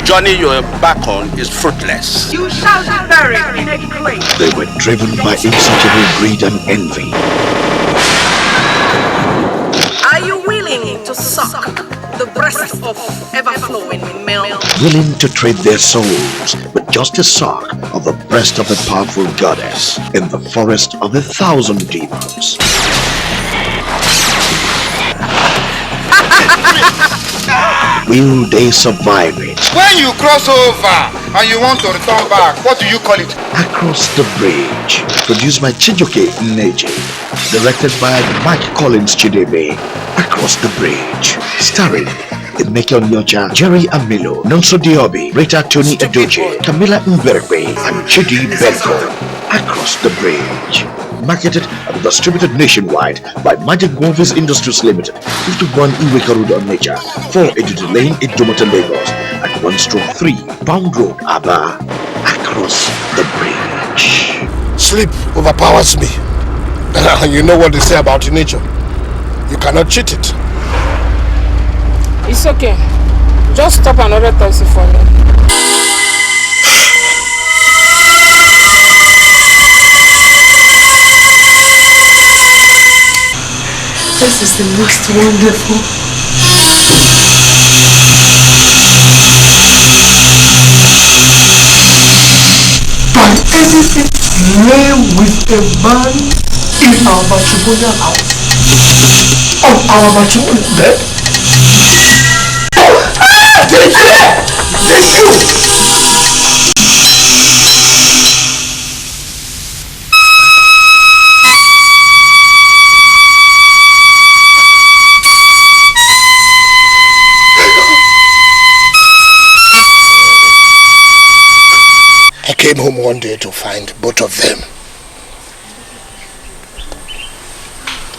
journey you're embarked on is fruitless. You shall be buried in a grave. They were driven by insatiable greed and envy. Are you willing to suck the breast of ever-flowing milk? Willing to trade their souls with just a suck of the breast of a powerful goddess in the forest of 1,000 demons. Will they survive it? When you cross over and you want to return back, what do you call it? Across the Bridge, produced by Chijoke Nneji, directed by Mike Collins Chidebe. Across the Bridge, starring Emeka Onyocha, Jerry Amilo, Nonso Diobi, Rita Tony Edoche, Camila Mberbe, and Chidi Benko. Across the Bridge, marketed and distributed nationwide by Magic Movies Industries Limited, 51 Iweka Road on Nature, 4 Edited Lane, Idumota, Lagos, at 1/3 Pound Road, Aba. Across the Bridge. Sleep overpowers me. You know what they say about nature. You cannot cheat it. It's okay. Just stop another taxi for me. This is the most wonderful. Can anything lay with a man in our matrimonial house? On our matrimonial bed? I came home one day to find both of them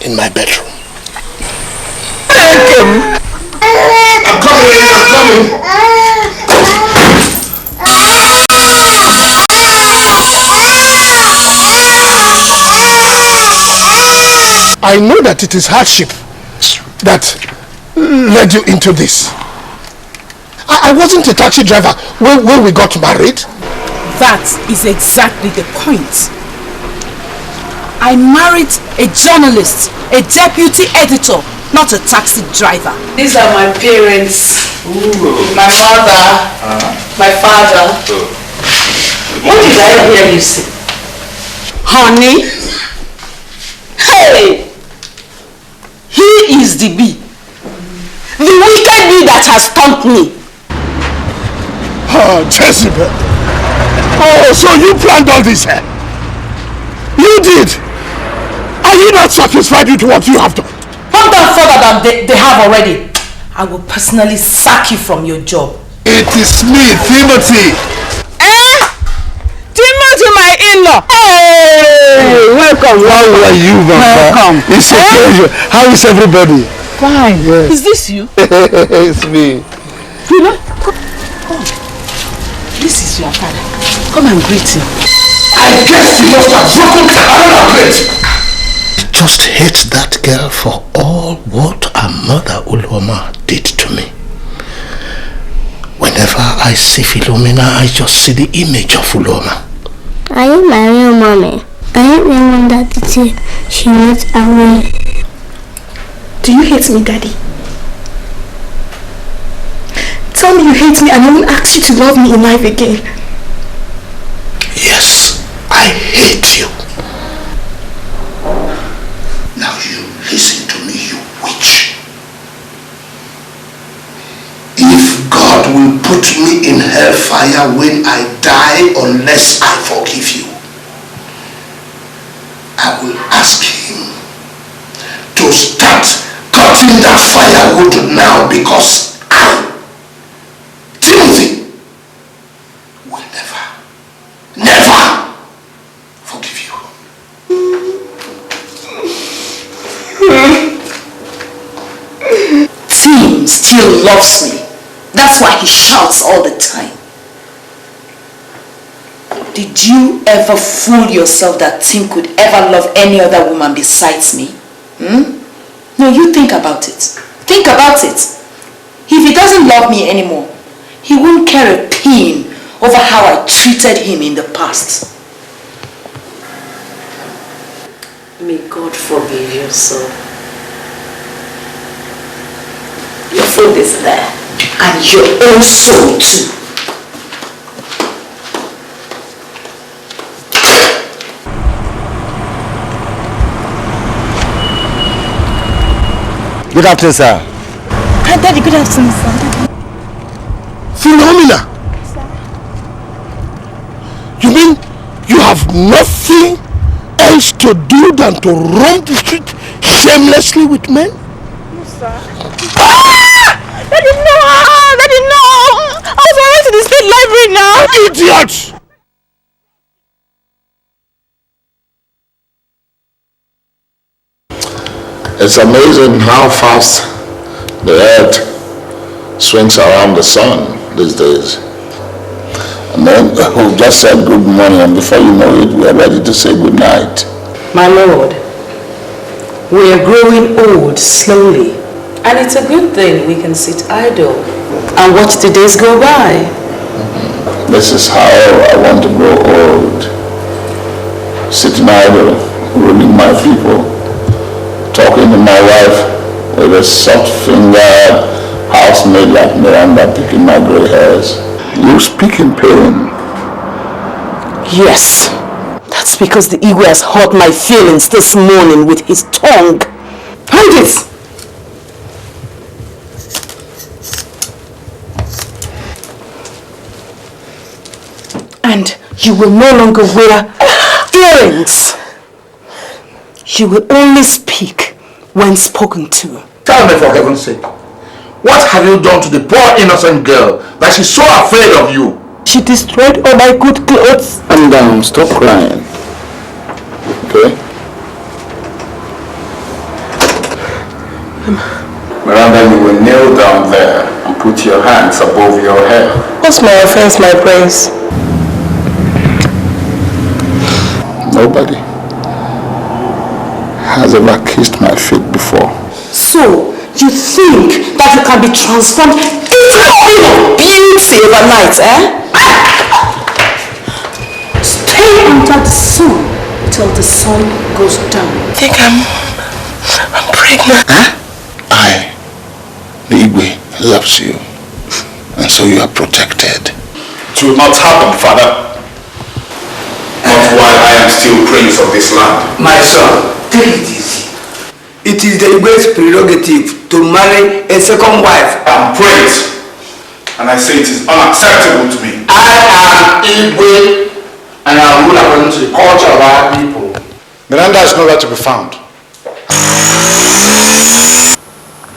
in my bedroom. I'm coming. I know that it is hardship that led you into this. I wasn't a taxi driver when we got married. That is exactly the point. I married a journalist, a deputy editor, not a taxi driver. These are my parents. Ooh. My mother, my father. What did I hear you say? Honey? Hey! He is the bee. The wicked bee that has stung me. Oh, Jezebel. Oh, so you planned all this, eh? You did! Are you not satisfied with what you have done? I've done further than they have already. I will personally sack you from your job. It is me, Timothy. Timothy, my in-law. Hey! Welcome. How are you, Mama? Welcome. It's a pleasure. How is everybody? Fine. Yes. Is this you? It's me. Oh, this is your father. Come and greet him. I guess you must have broken another plate. I just hate that girl for all what her mother Uloma did to me. Whenever I see Philomena, I just see the image of Uloma. Are you my real mommy? I ain't remember that the day she went away. Do you hate me, Daddy? Tell me you hate me and I will ask you to love me in life again. Yes, I hate you. Now you listen to me, you witch. If God will put me in hellfire when I die unless I forgive you, I will ask him to start cutting that firewood now, because I, Timothy, will never forgive you. Tim still loves me. That's why he shouts all the time. Did you ever fool yourself that Tim could ever love any other woman besides me? No, you think about it. Think about it. If he doesn't love me anymore, he won't care a pin over how I treated him in the past. May God forgive you, sir. Your food is there. And your own soul too. Good afternoon, sir. Daddy, good afternoon, sir. Philomena! You mean you have nothing else to do than to roam the street shamelessly with men? No, sir. Daddy, no! Daddy, no! I was going to the state library now! Idiot! It's amazing how fast the earth swings around the sun these days. And then we just said good morning, and before you know it, we are ready to say good night. My lord, we are growing old slowly. And it's a good thing we can sit idle and watch the days go by. This is how I want to grow old. Sitting idle, ruling my people, talking to my wife with a soft-fingered housemaid like Miranda picking my gray hairs. You speak in pain. Yes, that's because the Igwe has hurt my feelings this morning with his tongue. Hide it! And you will no longer wear earrings. You will only speak when spoken to. Tell me, for heaven's sake, what have you done to the poor innocent girl that she's so afraid of you? She destroyed all my good clothes. Calm down, stop crying. Okay? Miranda, you will kneel down there and put your hands above your head. What's my offense, my prince? Nobody has ever kissed my feet before. So, you think that you can be transformed into a queen of beauty overnight, eh? Stay under the sun till the sun goes down. I think I'm pregnant. Huh? The Igwe loves you, and so you are protected. It will not happen, Father. Not while I am still prince of this land. My son, take it easy. It is the Igwe's prerogative to marry a second wife. I'm prince, and I say it is unacceptable to me. I am Igwe, and I rule according to the culture of our people. Miranda is nowhere to be found.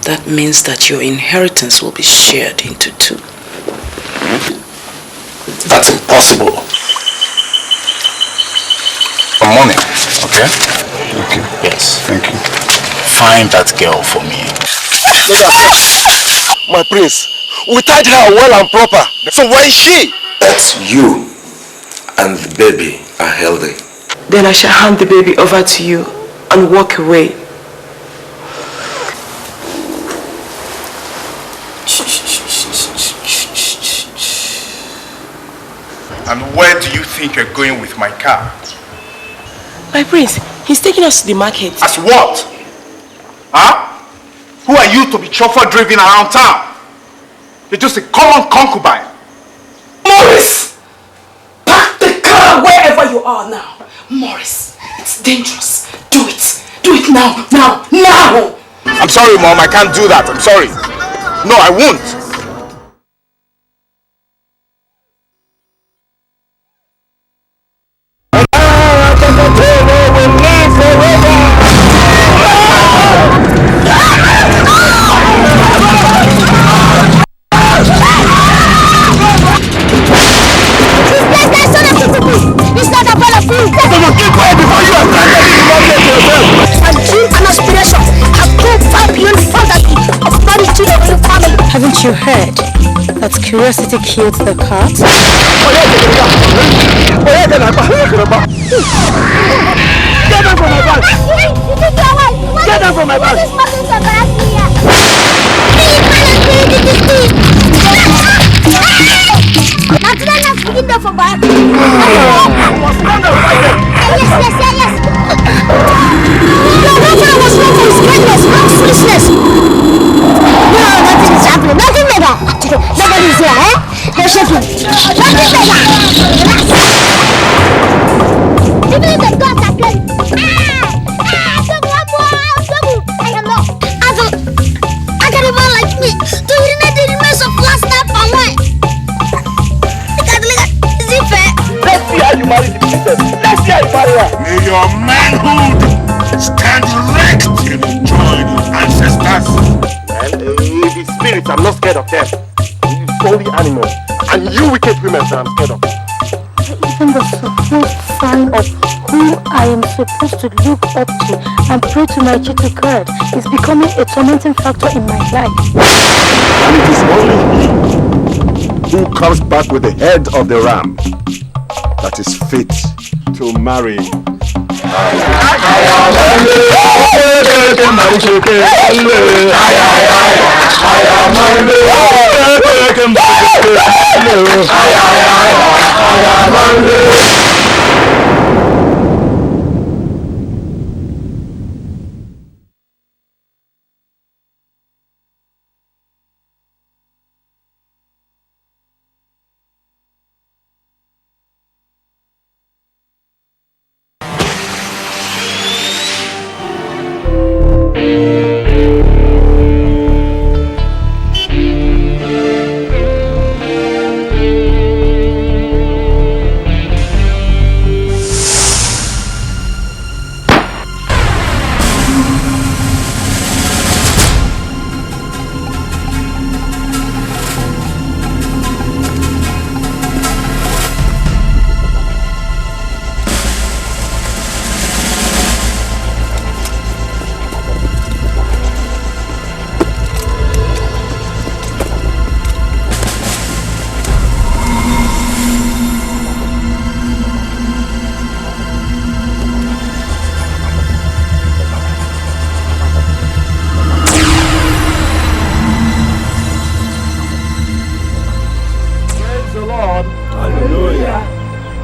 That means that your inheritance will be shared into two. That's impossible. Money, okay? Okay. Yes. Thank you. Find that girl for me. My prince, we tied her well and proper. So where is she? That's you, and the baby are healthy. Then I shall hand the baby over to you and walk away. And where do you think you're going with my car? My prince, he's taking us to the market. As what? Huh? Who are you to be chauffeur driven around town? You're just a common concubine. Morris! Park the car wherever you are now. Morris, it's dangerous. Do it. Do it now, now, now! I'm sorry, Mom. I can't do that. I'm sorry. No, I won't. Haven't you heard that curiosity killed the cat? Get down from my back! Get down from my back! May your manhood stand erect in the joy of your ancestors. Well, the spirits, I'm not scared of them. It's only animals. And you wicked women that I'm scared of. Even the supposed sign of who I am supposed to look up to and pray to my Chitu God is becoming a tormenting factor in my life. And it is only he who comes back with the head of the ram that is fit to marry.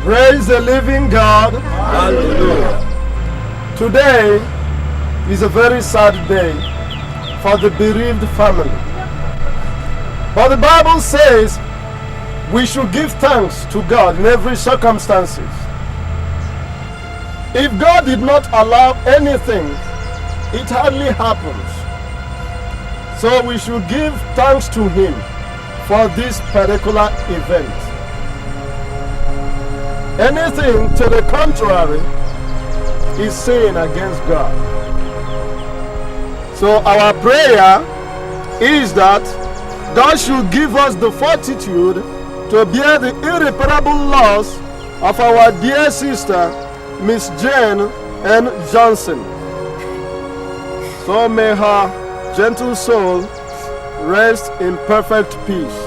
Praise the living God. Hallelujah. Today is a very sad day for the bereaved family. But the Bible says we should give thanks to God in every circumstances. If God did not allow anything, it hardly happens. So we should give thanks to Him for this particular event. Anything to the contrary is sin against God. So our prayer is that God should give us the fortitude to bear the irreparable loss of our dear sister, Miss Jane N. Johnson. So may her gentle soul rest in perfect peace.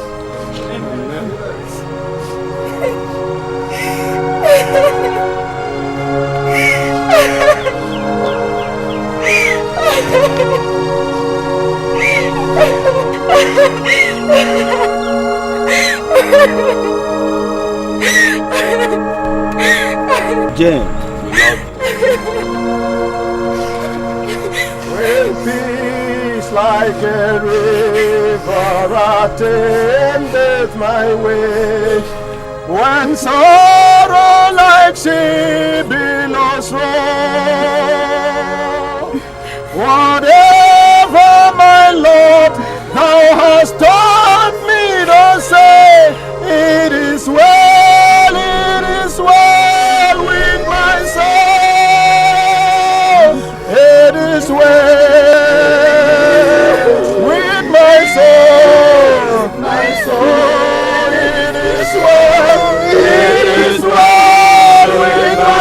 Jane, With peace like a river attendeth my way, when sorrow like sea billows roll, whatever my Lord thou hast taught me to say, it is well with my soul, it is well with my soul, it is well with my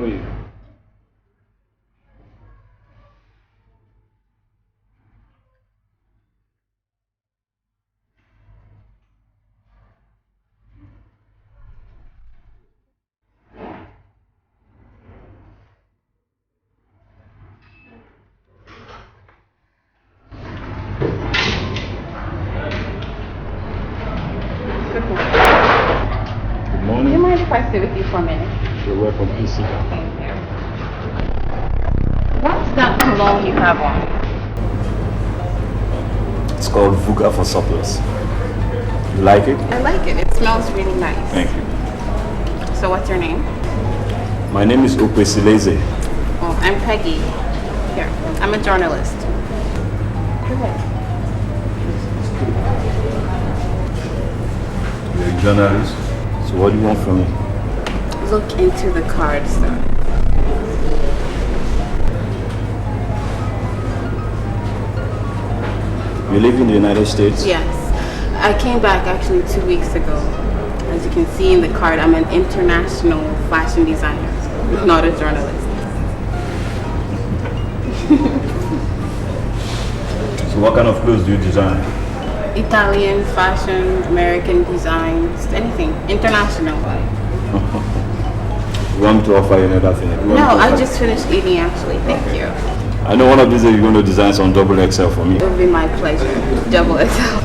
are you? Do you mind if I sit with you for a minute? You're welcome. Please sit down. Thank you. What's that cologne you have on? It's called Vuga for surplus. You like it? I like it. It smells really nice. Thank you. So what's your name? My name is Okwesileze. Well, I'm Peggy. Here, I'm a journalist. Go ahead. You're a journalist? So what do you want from me? Look into the card, sir. You live in the United States? Yes. I came back actually 2 weeks ago. As you can see in the card, I'm an international fashion designer, not a journalist. So what kind of clothes do you design? Italian fashion, American designs, anything. International. You want me to offer you another thing? No, I just finished eating actually. Thank you. I know one of these days you're going to design some double XL for me. It would be my pleasure. Double XL.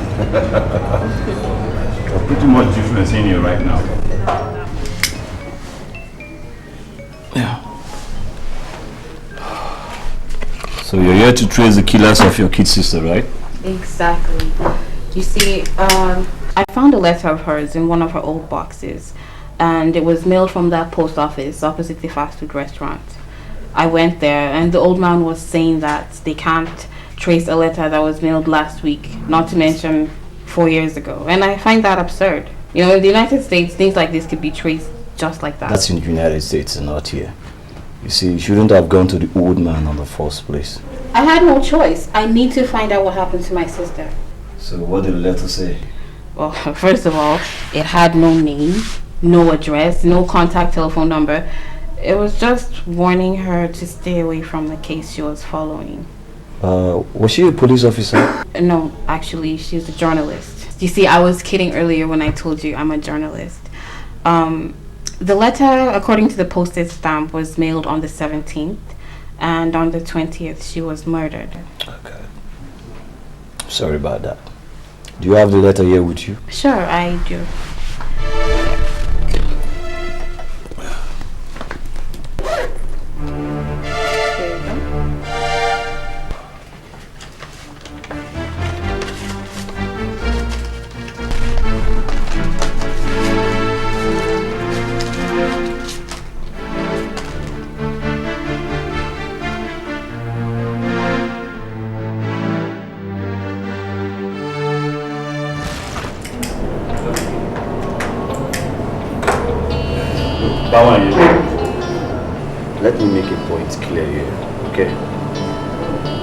There's pretty much difference in you right now. Yeah. So you're here to trace the killers of your kid sister, right? Exactly. You see, I found a letter of hers in one of her old boxes, and it was mailed from that post office opposite the fast food restaurant. I went there, and the old man was saying that they can't trace a letter that was mailed last week, not to mention 4 years ago. And I find that absurd. You know, in the United States, things like this could be traced just like that. That's in the United States and not here. You see, you shouldn't have gone to the old man in the first place. I had no choice. I need to find out what happened to my sister. So what did the letter say? Well, first of all, it had no name, no address, no contact telephone number. It was just warning her to stay away from the case she was following. Was she a police officer? No, actually, she's a journalist. You see, I was kidding earlier when I told you I'm a journalist. The letter, according to the postage stamp, was mailed on the 17th, and on the 20th, she was murdered. Okay. Sorry about that. Do you have the letter here with you? Sure, I do. Let me make a point clear here, okay?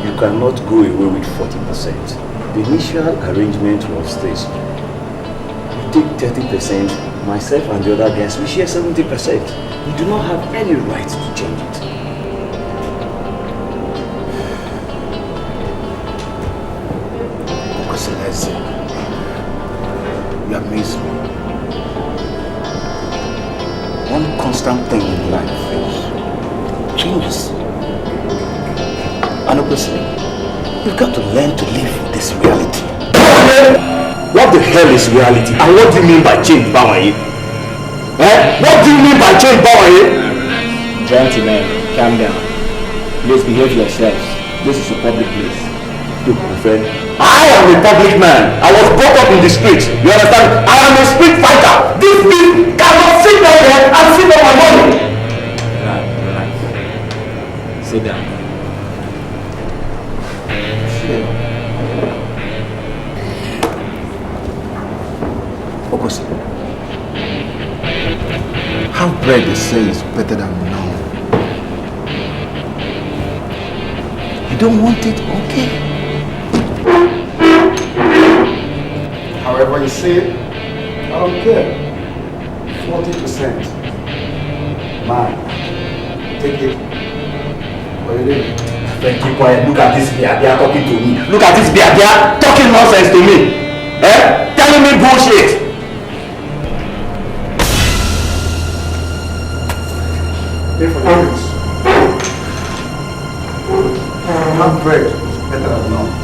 You cannot go away with 40%. The initial arrangement was this. You take 30%, myself and the other guys, we share 70%. You do not have any right to change it. Okoseleze, you amaze me. One constant thing in life is changes. And obviously, you've got to learn to live with this reality. What the hell is reality? And what do you mean by change, Bawaye? What do you mean by change, Bawaye? Gentlemen, calm down. Please behave yourselves. This is a public place. Look, my friend, I am a public man. I was brought up in the street. You understand? I am a street fighter. This thing cannot sit down there and sit on my money. Relax. Sit down. Focus. How bread they say is better than none. You don't want it? Okay. However you say it, I don't care. 40%. Mine. Take it. What are you doing? Then keep quiet. Look at this bear. They are talking to me. Look at this bear. They are talking nonsense to me. Telling me bullshit. Pay for the drinks. Have bread. Better than none.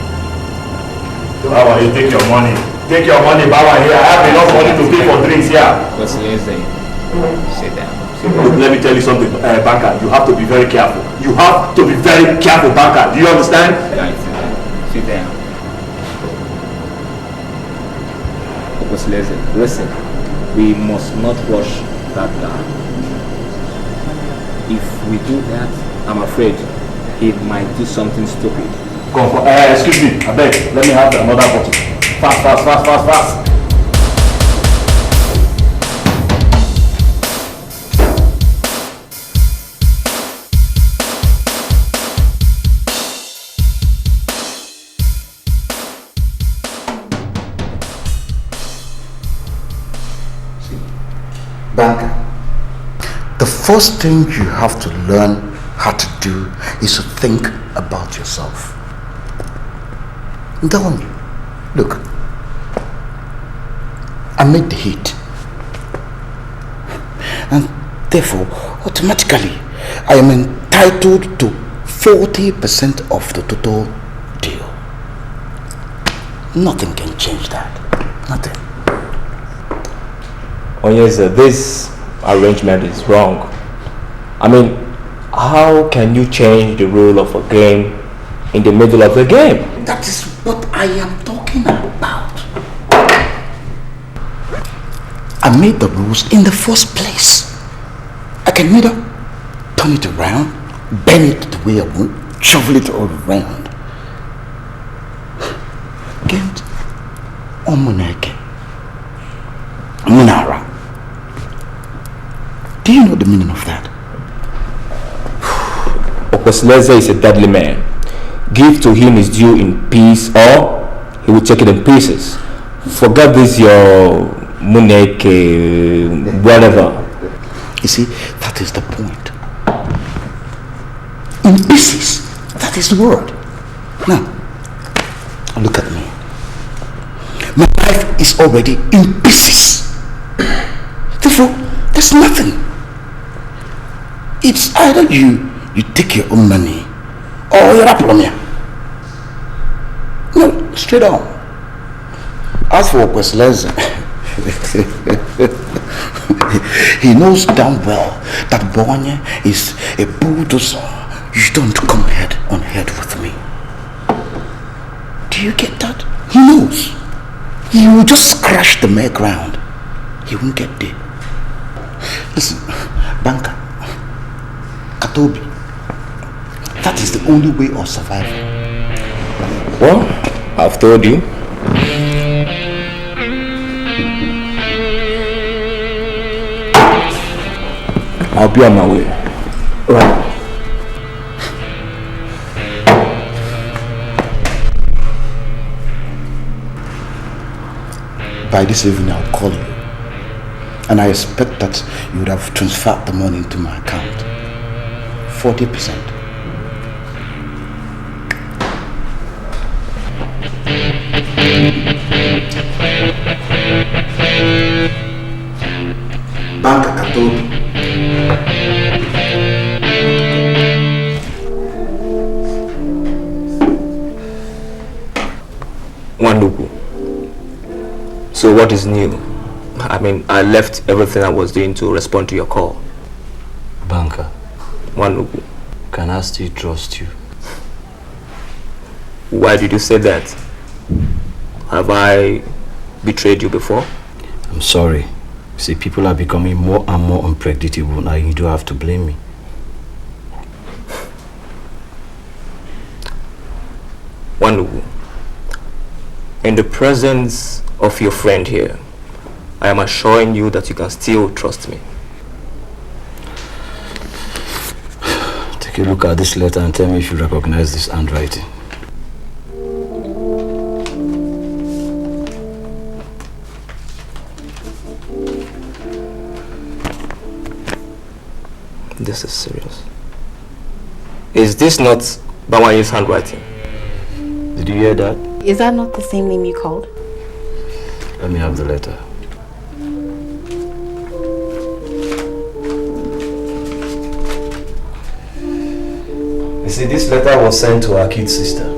Baba, you take your money. Take your money, Baba, here. I have enough money to pay for drinks here. What's lazy? Sit down. Let me tell you something, Banker. You have to be very careful. You have to be very careful, Banker. Do you understand? Guys, sit down. What's lazy? Listen, we must not rush that guy. If we do that, I'm afraid he might do something stupid. Come on, excuse me, I beg. Let me have another bottle. Fast. Banker, the first thing you have to learn how to do is to think about yourself. Don't. Look, I made the hit. And therefore, automatically, I am entitled to 40% of the total deal. Nothing can change that. Nothing. Oh yes, this arrangement is wrong. I mean, how can you change the rule of a game in the middle of the game? That is what I am talking about. I made the rules in the first place. I can neither turn it around, bend it the way I want, shovel it all around. Get Omuneke. Munara. Do you know the meaning of that? Okosleze is a deadly man. Give to him his due in peace, or he will take it in pieces. Forget this your Muneke, whatever. You see, that is the point. In pieces. That is the word. Now, look at me. My life is already in pieces. Therefore, there's nothing. It's either you take your own money or you're up on me. No, straight on. As for Questlez, he knows damn well that Bonye is a bulldozer. You don't come head on head with me. Do you get that? He knows. He will just scratch the mere ground. He won't get there. Listen, Banker, Katobi, that is the only way of survival. Well, I've told you. I'll be on my way. Right. By this evening, I'll call you. And I expect that you would have transferred the money into my account. 40%. Banka Katobi. Wandugu. So what is new? I mean, I left everything I was doing to respond to your call. Banker. Wandugu. Can I still trust you? Why did you say that? Have I betrayed you before? I'm sorry. See, people are becoming more and more unpredictable and you do have to blame me. Wandugu. In the presence of your friend here, I am assuring you that you can still trust me. Take a look at this letter and tell me if you recognize this handwriting. This is serious. Is this not Bawanye's handwriting? Did you hear that? Is that not the same name you called? Let me have the letter. You see, this letter was sent to our kid sister.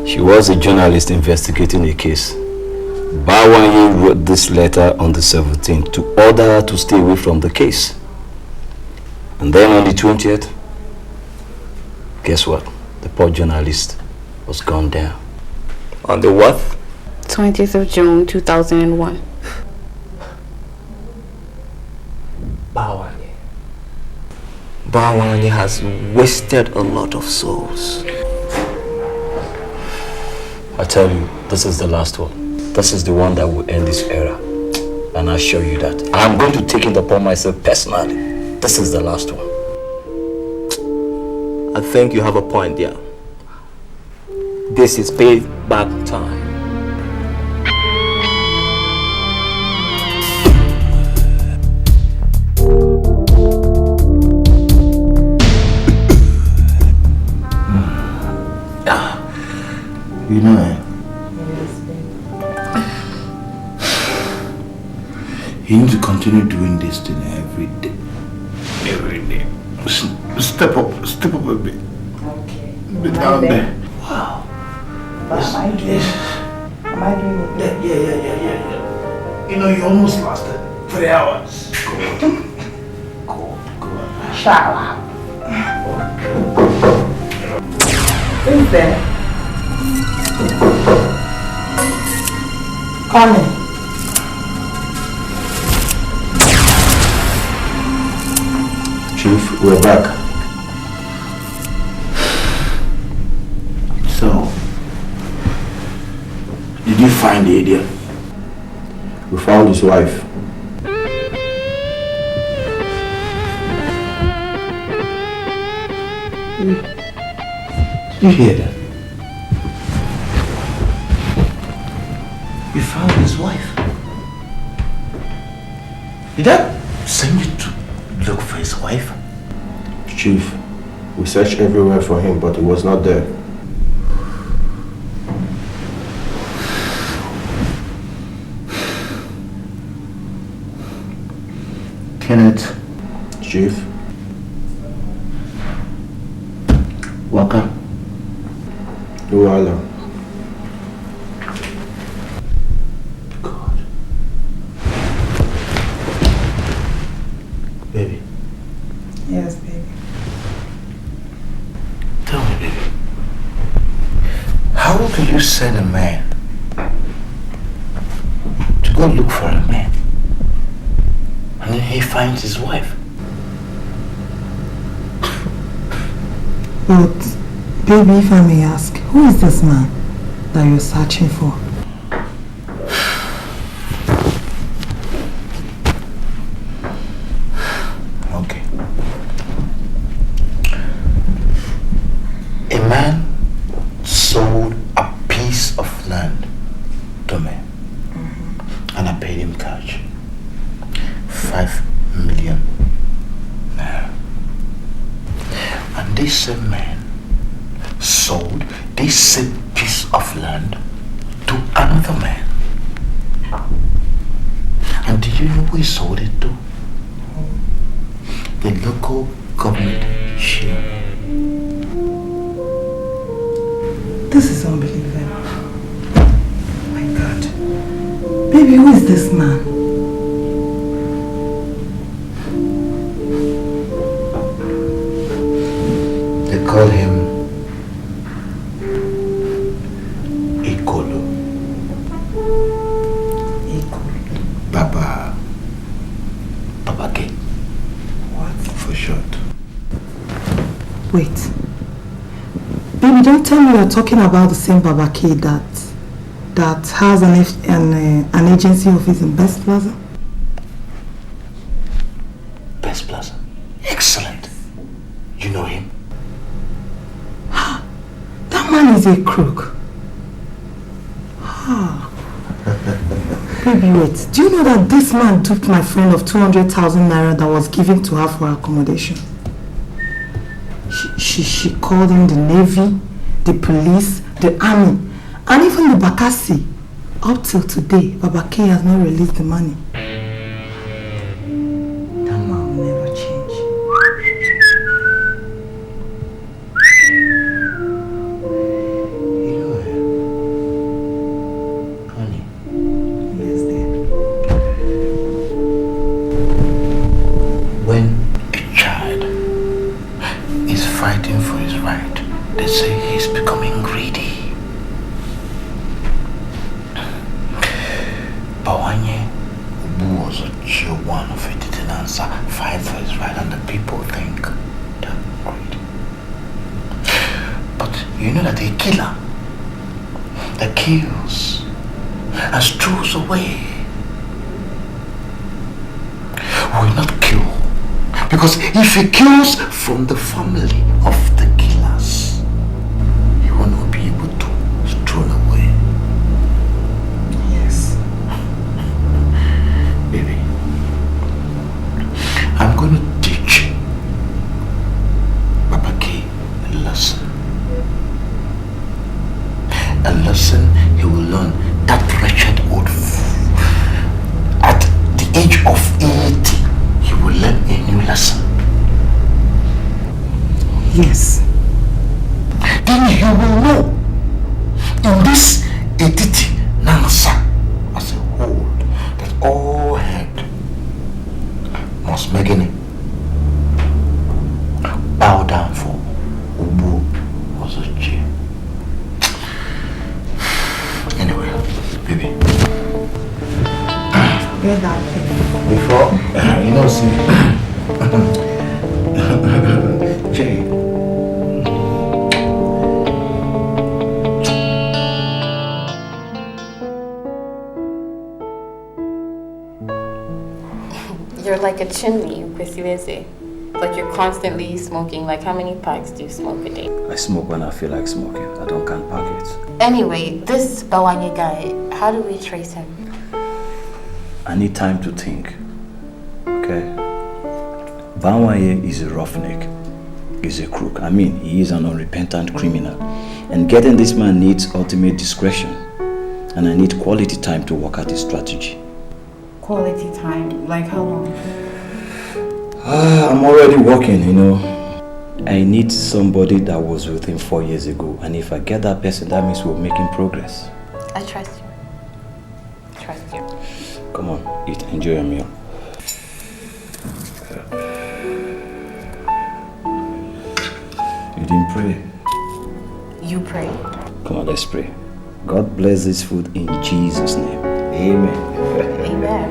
She was a journalist investigating a case. Bawanye wrote this letter on the 17th to order her to stay away from the case. And then on the 20th, guess what? The poor journalist was gone down. On the what? 20th of June 2001. Bawanye has wasted a lot of souls. I tell you, this is the last one. This is the one that will end this era. And I assure you that. I'm going to take it upon myself personally. This is the last one. I think you have a point there. This is payback time. You know, you need to continue doing this thing every day. Every day. Step up a bit. Okay. Be down there. Wow. But am I doing it? Yeah. You know, you almost lasted 3 hours. Go. Shut up. Who's there? Coming. Chief, we're back. So, did you find the idiot? We found his wife. Did you hear that? We found his wife. Did that send you to look for his wife? Chief, we searched everywhere for him, but he was not there. Kenneth. Chief. Waka. Luala. Baby. Yes, baby. Tell me, baby. How do you send a man to go look for a man and then he finds his wife? But, baby, if I may ask, who is this man that you're searching for? Okay. A man sold a piece of land to me, and I paid him cash. 5 million naira. And this same man sold this same piece of land to another man. And do you know who he sold it to? The local government chairman. This is unbelievable. My God. Baby, who is this man? They call him Ikolo. Baba K. What? For short. Wait. Baby, don't tell me you're talking about the same Baba K that has an agency office in Best Plaza? Best Plaza. Excellent. You know him? That man is a crook. Baby, wait. Do you know that this man duped my friend of 200,000 naira that was given to her for accommodation? She called in the Navy, the police, the army, and even the Bakassi. Up till today, Baba K has not released the money. That man will never change. You know, honey. Yes, dear. When a child is fighting for his right, they say he's becoming greedy. Bawanye was a one of it didn't answer, fight for his right, and the people think they're greedy. But you know that a killer that kills and strews away will not kill. Because if he kills from the family of the killers, he will not be able to stroll away. Yes. Baby, I'm going to teach Papa K a lesson. A lesson he will learn. That wretched old fool. At the age of 80, he will learn a new lesson. Yes. Then he will know in this entity, Nansa, as a whole, that all head must make it bow down for Ubu Ozochi. Anyway, baby. Get that thing. Before, you know, see, Jay. You're like a chimney with Ueze. Like you're constantly smoking. Like how many packs do you smoke a day? I smoke when I feel like smoking. I don't count packets. Anyway, this Bawanye guy, how do we trace him? I need time to think. Okay? Bawanye is a roughneck. He's a crook. I mean, he is an unrepentant criminal. And getting this man needs ultimate discretion. And I need quality time to work out his strategy. Quality time? Like how long? I'm already working, you know. I need somebody that was with him 4 years ago. And if I get that person, that means we're making progress. I trust you. I trust you. Come on, eat. Enjoy your meal. You didn't pray? You pray. Come on, let's pray. God bless this food in Jesus' name. Amen. Amen.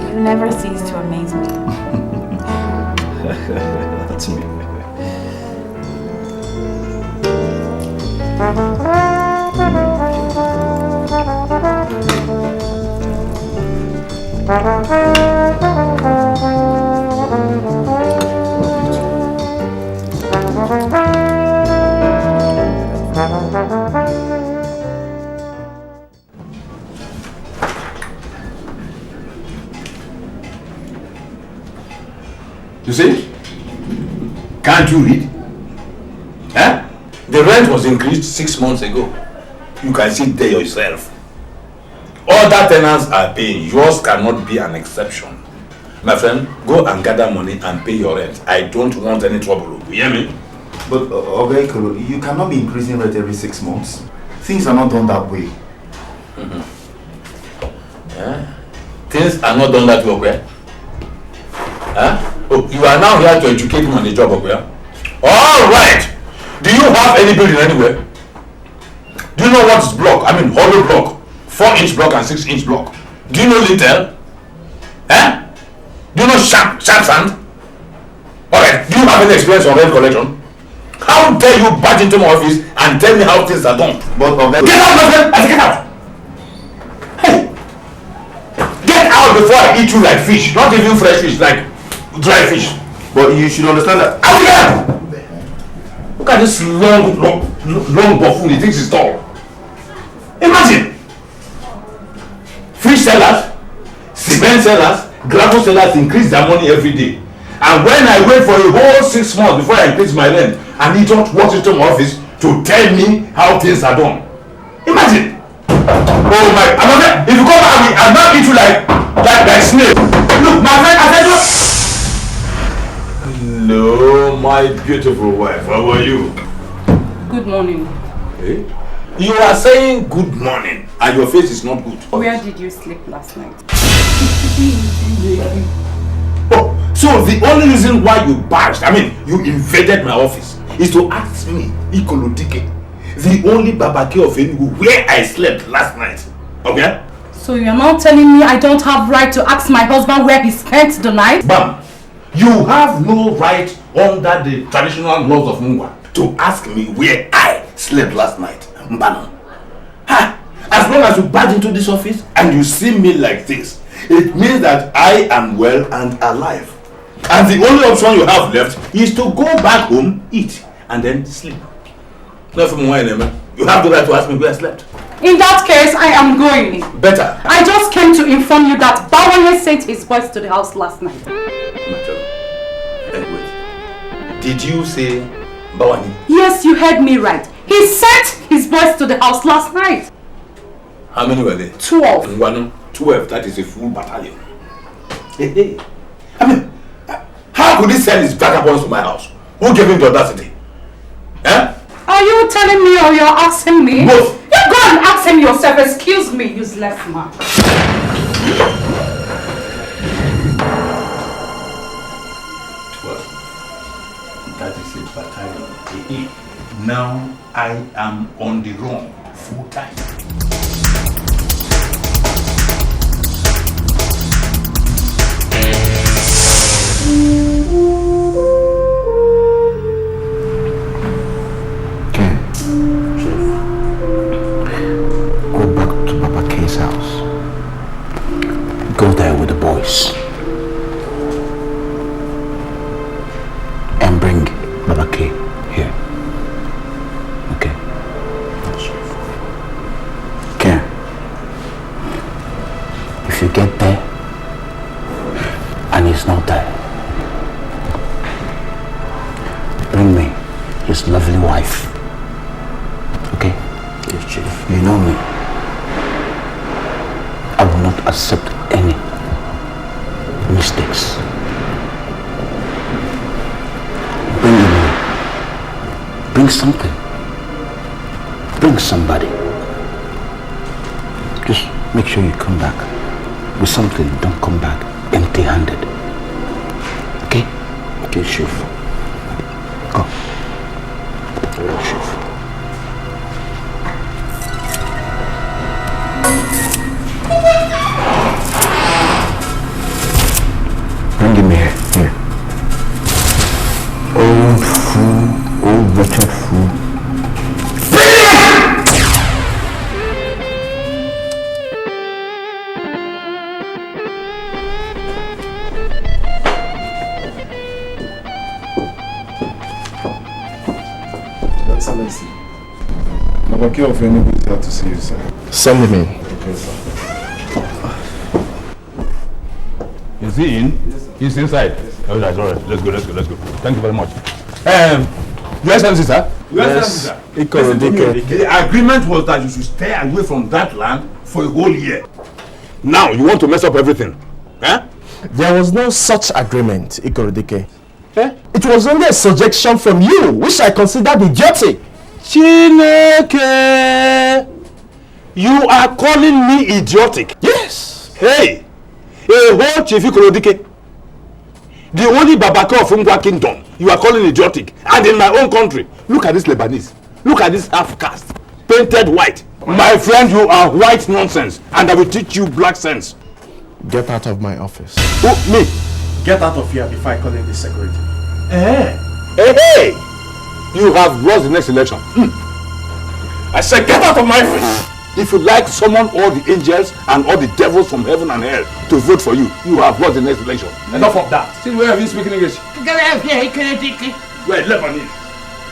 You never cease to amaze me. That's me. You see? Can't you read? Eh? The rent was increased 6 months ago. You can see it there yourself. Other tenants are paying. Yours cannot be an exception. My friend, go and gather money and pay your rent. I don't want any trouble. You hear me? But, Kolo, you cannot be increasing rent every 6 months. Things are not done that way. Yeah. Things are not done that way, okay? Huh? Oh, you are now here to educate me on the job, okay? All right. Do you have any building anywhere? Do you know what is block? I mean, hollow block. 4-inch block and 6-inch block. Do you know lintel? Eh? Do you know sharp sand? Alright, do you have any experience on rent collection? How dare you barge into my office and tell me how things are done? But get out, my friend! I say get out! Hey! Get out before I eat you like fish. Not even fresh fish, like dry fish. But you should understand that. Out again! Look at this long buffoon. He thinks he's tall. Imagine! Fish sellers, cement sellers, gravel sellers increase their money every day. And when I wait for a whole 6 months before I increase my rent, and he don't walk into my office to tell me how things are done. Imagine. Oh my, I'm afraid, if you come back, I'll not eat you like snake. Look, my friend, I said, hello, my beautiful wife. How are you? Good morning. Hey? You are saying good morning, and your face is not good. Where did you sleep last night? Oh, so the only reason why you barged, you invaded my office, is to ask me, Ikolodike, the only babake of Enugu, where I slept last night. Okay? So you're now telling me I don't have right to ask my husband where he spent the night? Bam! You have no right under the traditional laws of Mungwa to ask me where I slept last night. Mbano. Ha! As long as you barge into this office and you see me like this, it means that I am well and alive. And the only option you have left is to go back home, eat, and then sleep. Nothing more, man. You have the right to ask me where I slept. In that case, I am going. Better. I just came to inform you that Bawanye sent his boys to the house last night. Wait. Did you say Bawanye? Yes, you heard me right. He sent his boys to the house last night. How many were there? 12. 12, that is a full battalion. Hey. How could he send his vagabonds to my house? Who gave him the audacity? Eh? Are you telling me or you're asking me? Both. You go and ask him yourself. Excuse me, useless man. That is a battalion. Now I am on the run full time. Go back to Papa K's house. Go there with the boys. And bring Baba K here. Okay? Okay. If you get there and he's not there, bring me his lovely wife. Okay? Yes, Chief. You know me. I will not accept any mistakes. Bring him here. Bring something. Bring somebody. Just make sure you come back with something. Don't come back empty-handed. Okay? Okay, Chief. Go. Yeah, Chief. Bring him here. Here. Old fool, old wretched fool. Excellency, Nobaki of Enugu is here to see you, sir. Send him in. Okay, sir. Is he in? Yes, sir. He's inside. Yes, all right. Let's go. Thank you very much. Your Excellency, sir. Your Excellency, sir. The agreement was that you should stay away from that land for a whole year. Now you want to mess up everything. Eh? There was no such agreement, Ikorodike. It was only a suggestion from you, which I considered idiotic. Chineke! You are calling me idiotic? Yes. Hey! A whole Chief Ikorodike, the only Babaka of Ngwa Kingdom, you are calling idiotic. And in my own country, look at this Lebanese. Look at this half-caste, painted white. My friend, you are white nonsense, and I will teach you black sense. Get out of my office. Who, me? Get out of here before I call in the security. Hey! You have lost the next election. I said get out of my face. If you like, summon all the angels and all the devils from heaven and hell to vote for you. You have lost the next election. Enough of that. Since where have you speaking English? Well, Lebanese.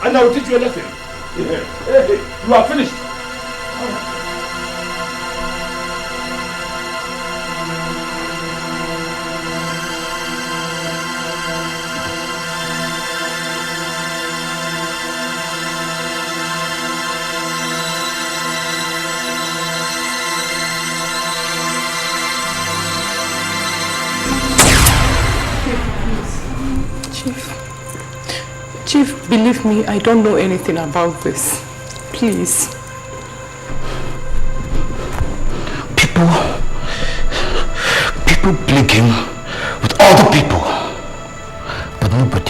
And I will teach you a lesson. Hey, you are finished. Chief, believe me, I don't know anything about this. Please. People plague him with other people, but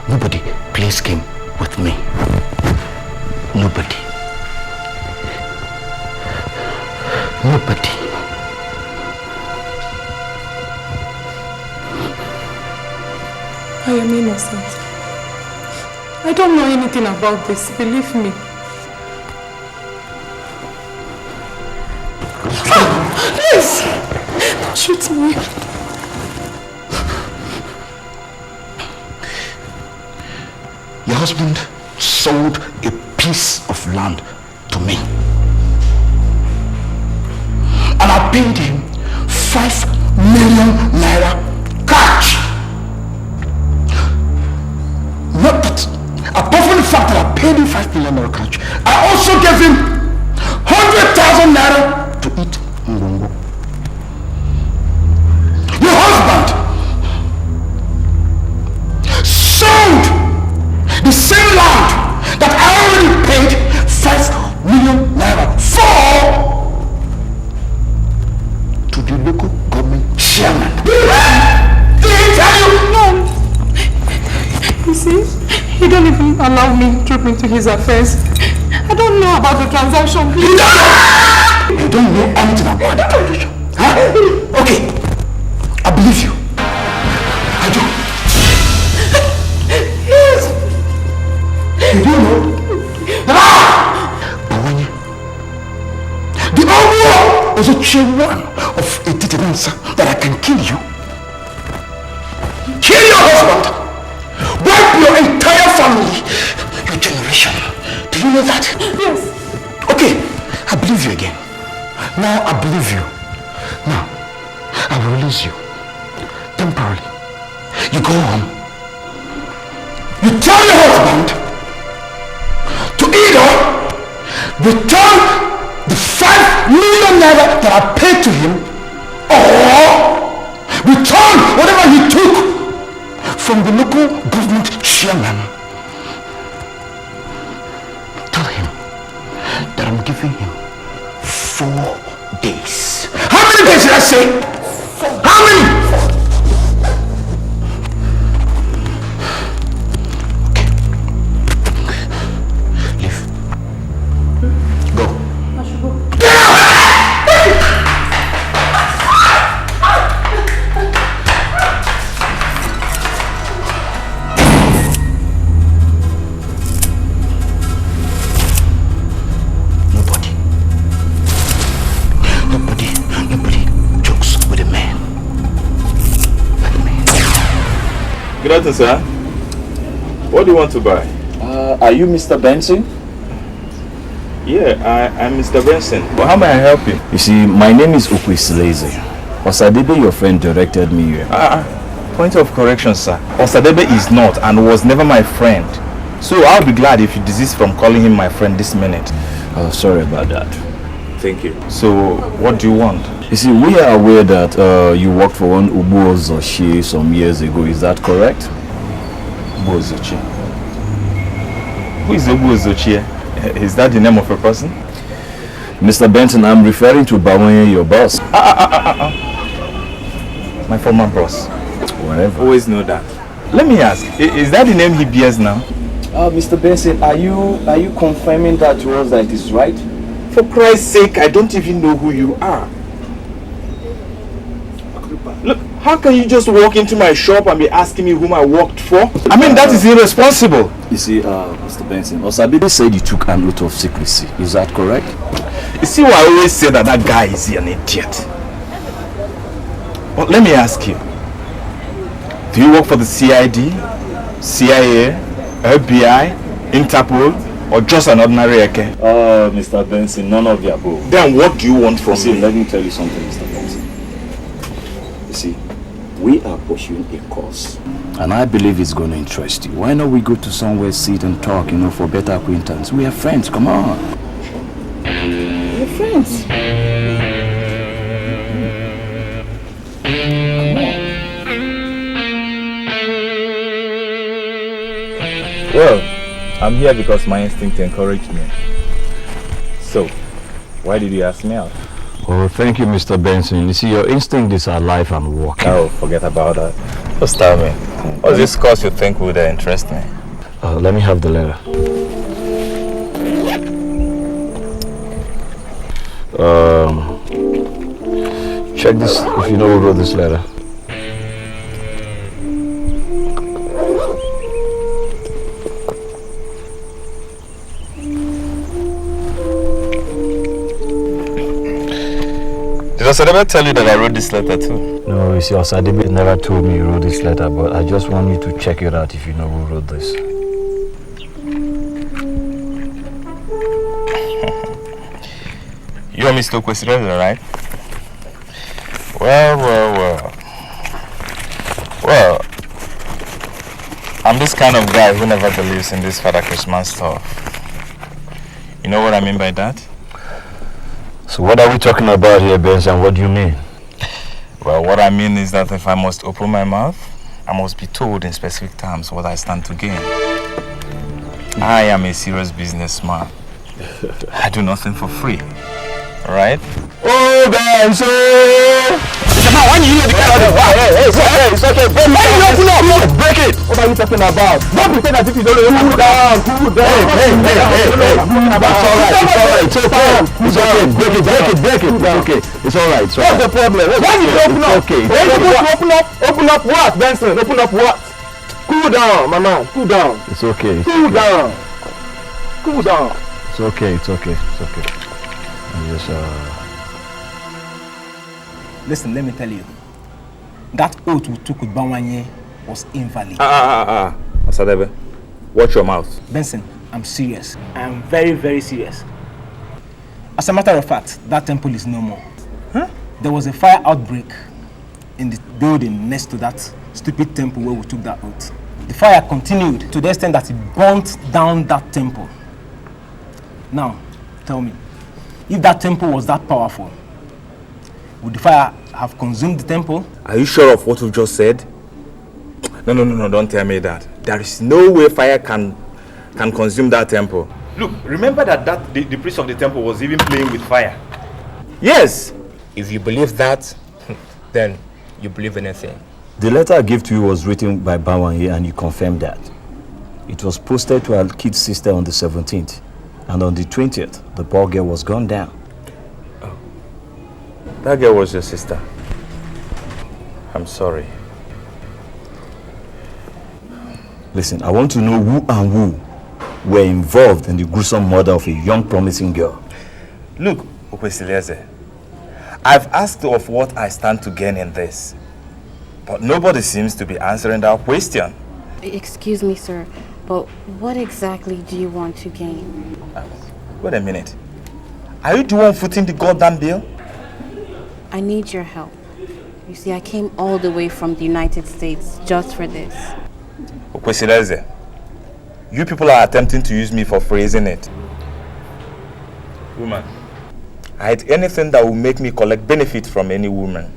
nobody plays game with me. Nobody. I am innocent. I don't know anything about this, believe me. Please! Don't shoot me. Your husband sold a piece of land to me. And I paid him 5 million naira cash. Not that, apart from the fact that I paid him 5 million naira cash, I also gave him 100,000 naira to eat mbongo. Your husband sold the same land that I already paid 5 million naira for to the local government chairman. Did he tell you? No. You see, he don't even allow me to look into his affairs. I don't know about the transaction. You don't know anything about the transaction? Huh? Okay, I believe you. I do. Yes. You do know? The Omo is a chairman of a determination that I can kill you. Kill your husband. Wipe your entire family. Your generation. Do you know that? Yes. Okay, I believe you again. Now I believe you. Now, I will release you. Temporarily. You go home. You tell your husband to either return the 5 million naira that I paid to him, or return whatever he took from the local government chairman. Tell him that I'm giving him 4 days. How many days did I say? How many? Good afternoon, sir. What do you want to buy? Are you Mr. Benson? Yeah, I'm Mr. Benson. But how may I help you? You see, my name is Okwisileze. Osadebe, your friend, directed me here. Point of correction, sir. Osadebe is not and was never my friend. So I'll be glad if you desist from calling him my friend this minute. Oh, sorry about that. Thank you. So, what do you want? You see, we are aware that you worked for one Ubu Ozochie some years ago. Is that correct? Ubu Ozochie? Who is Ubu Ozochie? Is that the name of a person? Mr. Benson, I'm referring to Bawanye, your boss. My former boss. Whatever. Always know that. Let me ask, is that the name he bears now? Mr. Benson, are you confirming that to us that it is right? For Christ's sake, I don't even know who you are. Look, how can you just walk into my shop and be asking me whom I worked for? I mean, that is irresponsible. You see, Mr. Benson, Osadebe said you took an oath of secrecy. Is that correct? You see why I always say that guy is an idiot. But let me ask you. Do you work for the CID, CIA, FBI, Interpol, or just an ordinary Eke? Mr. Benson, none of the above. Then what do you want from me? Let me tell you something, Mr. Benson. You see, we are pursuing a course, and I believe it's going to interest you. Why not we go to somewhere, sit and talk, for better acquaintance? We are friends, come on. We're friends. Come on. Well, I'm here because my instinct encouraged me. So, why did you ask me out? Oh, thank you, Mr. Benson. You see, your instinct is alive and working. Oh, forget about that. Just tell me, what's this course you think would interest me? Let me have the letter. Check this if you know who wrote this letter. Did Osadebe tell you that I wrote this letter too? No, you see, Osadebe never told me you wrote this letter, but I just want you to check it out if you know who wrote this. You're Mr. Kwesirele, right? Well. I'm this kind of guy who never believes in this Father Christmas stuff. You know what I mean by that? So what are we talking about here, Benson? What do you mean? Well, what I mean is that if I must open my mouth, I must be told in specific terms what I stand to gain. I am a serious businessman. I do nothing for free. Alright? Oh, Benson! Why you hear the kind of it's okay. Why you open up? Break it! What are you talking about? Don't pretend as if you don't know. Cool down. Hey. It's alright. Break it. It's okay. It's alright. What's the problem? Why you open up? Okay. Open up what, Benson? Open up what? Cool down, my man. Cool down. It's okay. Cool down. It's okay. Yes, Listen, let me tell you. That oath we took with Bawanye was invalid. Osadebe, watch your mouth. Benson, I'm serious. I am very, very serious. As a matter of fact, that temple is no more. There was a fire outbreak in the building next to that stupid temple where we took that oath. The fire continued to the extent that it burnt down that temple. Now, tell me, if that temple was that powerful, would the fire have consumed the temple? Are you sure of what you just said? No, don't tell me that. There is no way fire can consume that temple. Look, remember that the priest of the temple was even playing with fire. Yes! If you believe that, then you believe anything. the letter I gave to you was written by Bawanye and you confirmed that. It was posted to our kid's sister on the 17th. And on the 20th, the poor girl was gunned down. Oh. That girl was your sister. I'm sorry. Listen, I want to know who and who were involved in the gruesome murder of a young promising girl. Look, Okwesileze, I've asked of what I stand to gain in this. But nobody seems to be answering that question. Excuse me, sir, but what exactly do you want to gain? Wait a minute. Are you the one footing the goddamn bill? I need your help. You see, I came all the way from the United States just for this. Okwesileze, you people are attempting to use me for free, isn't it? Woman, I hate anything that will make me collect benefit from any woman.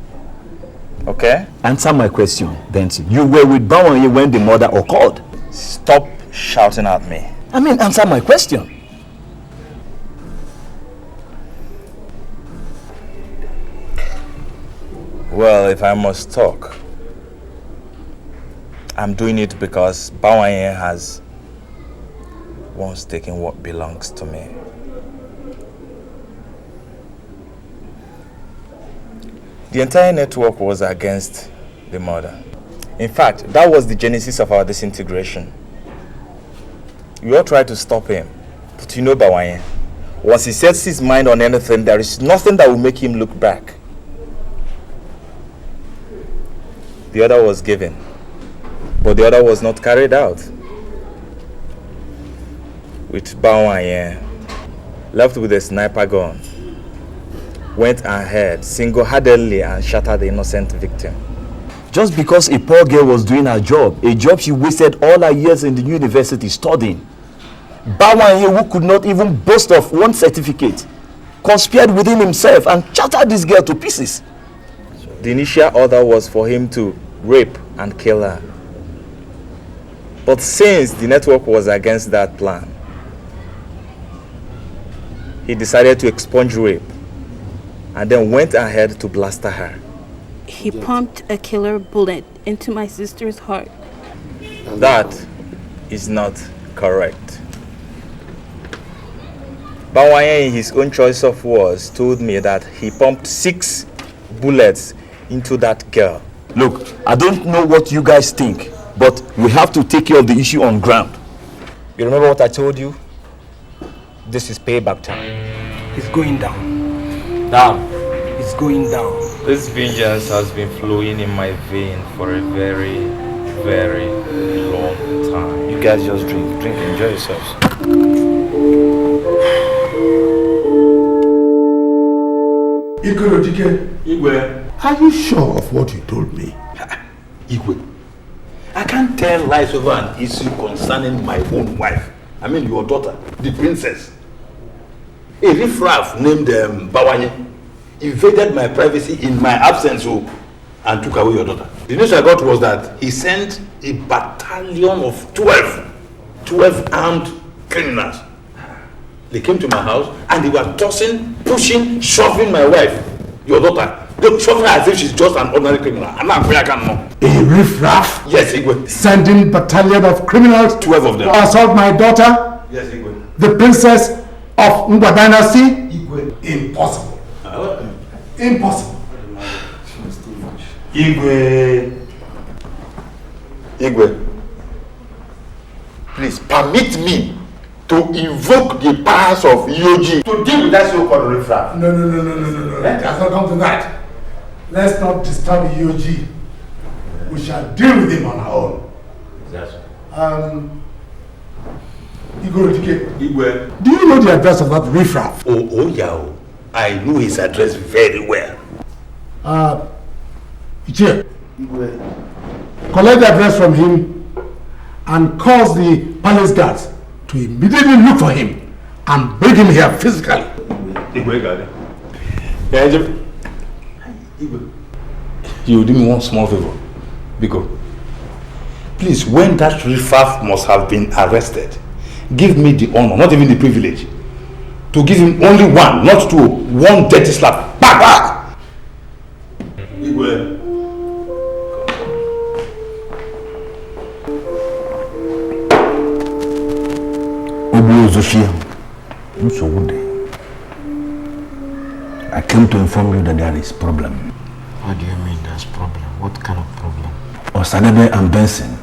Okay? Answer my question, Benson. You were with Bawanye when the murder occurred. Stop shouting at me. I mean, answer my question. Well, if I must talk, I'm doing it because Bawanye has once taken what belongs to me. The entire network was against the murder. In fact, that was the genesis of our disintegration. We all tried to stop him, but you know Bawanye. Once he sets his mind on anything, there is nothing that will make him look back. The order was given, but the order was not carried out. With Bawanye left with a sniper gun, went ahead single-handedly and shattered the innocent victim. Just because a poor girl was doing her job, a job she wasted all her years in the university studying, Bawanye, who could not even boast of one certificate, conspired within himself and shattered this girl to pieces. The initial order was for him to rape and kill her. But since the network was against that plan, he decided to expunge rape and then went ahead to blaster her. He pumped a killer bullet into my sister's heart. That is not correct. Bawaye, in his own choice of words, told me that he pumped 6 bullets into that girl. Look, I don't know what you guys think, but we have to take care of the issue on ground. You remember what I told you? This is payback time. It's going down. Down. It's going down. This vengeance has been flowing in my vein for a very, very long time. You guys just drink, enjoy yourselves. Igwe, are you sure of what you told me? Igwe, I can't tell lies over an issue concerning my own wife. I mean your daughter, the princess. A riffraff named Bawanye invaded my privacy in my absence and took away your daughter. The news I got was that he sent a battalion of 12 armed criminals. They came to my house and they were tossing, pushing, shoving my wife, your daughter. They shoving her as if she's just an ordinary criminal. I'm not afraid I can know. A riffraff? Yes, Igwe. Sending battalion of criminals 12 of them to assault my daughter? Yes, Igwe. The princess of Ngwa Dynasty? Igwe. Impossible. Impossible. Igwe, please permit me to invoke the powers of EOG to deal with that so-called riffraff. No. Let us not come to that. Let's not disturb EOG. We shall deal with him on our own. Igwe, do you know the address of that riffraff? Oh yeah. I know his address very well. Ichie, collect the address from him and cause the palace guards to immediately look for him and bring him here physically. Igwe got it. Igwe, you do me one small favor. Because, please, when that riffraff must have been arrested, give me the honor, not even the privilege, to give him only one, not two, one dirty slap. Back! Igwe. I came to inform you that there is problem. What do you mean there's problem? What kind of problem? Osadebe and Benson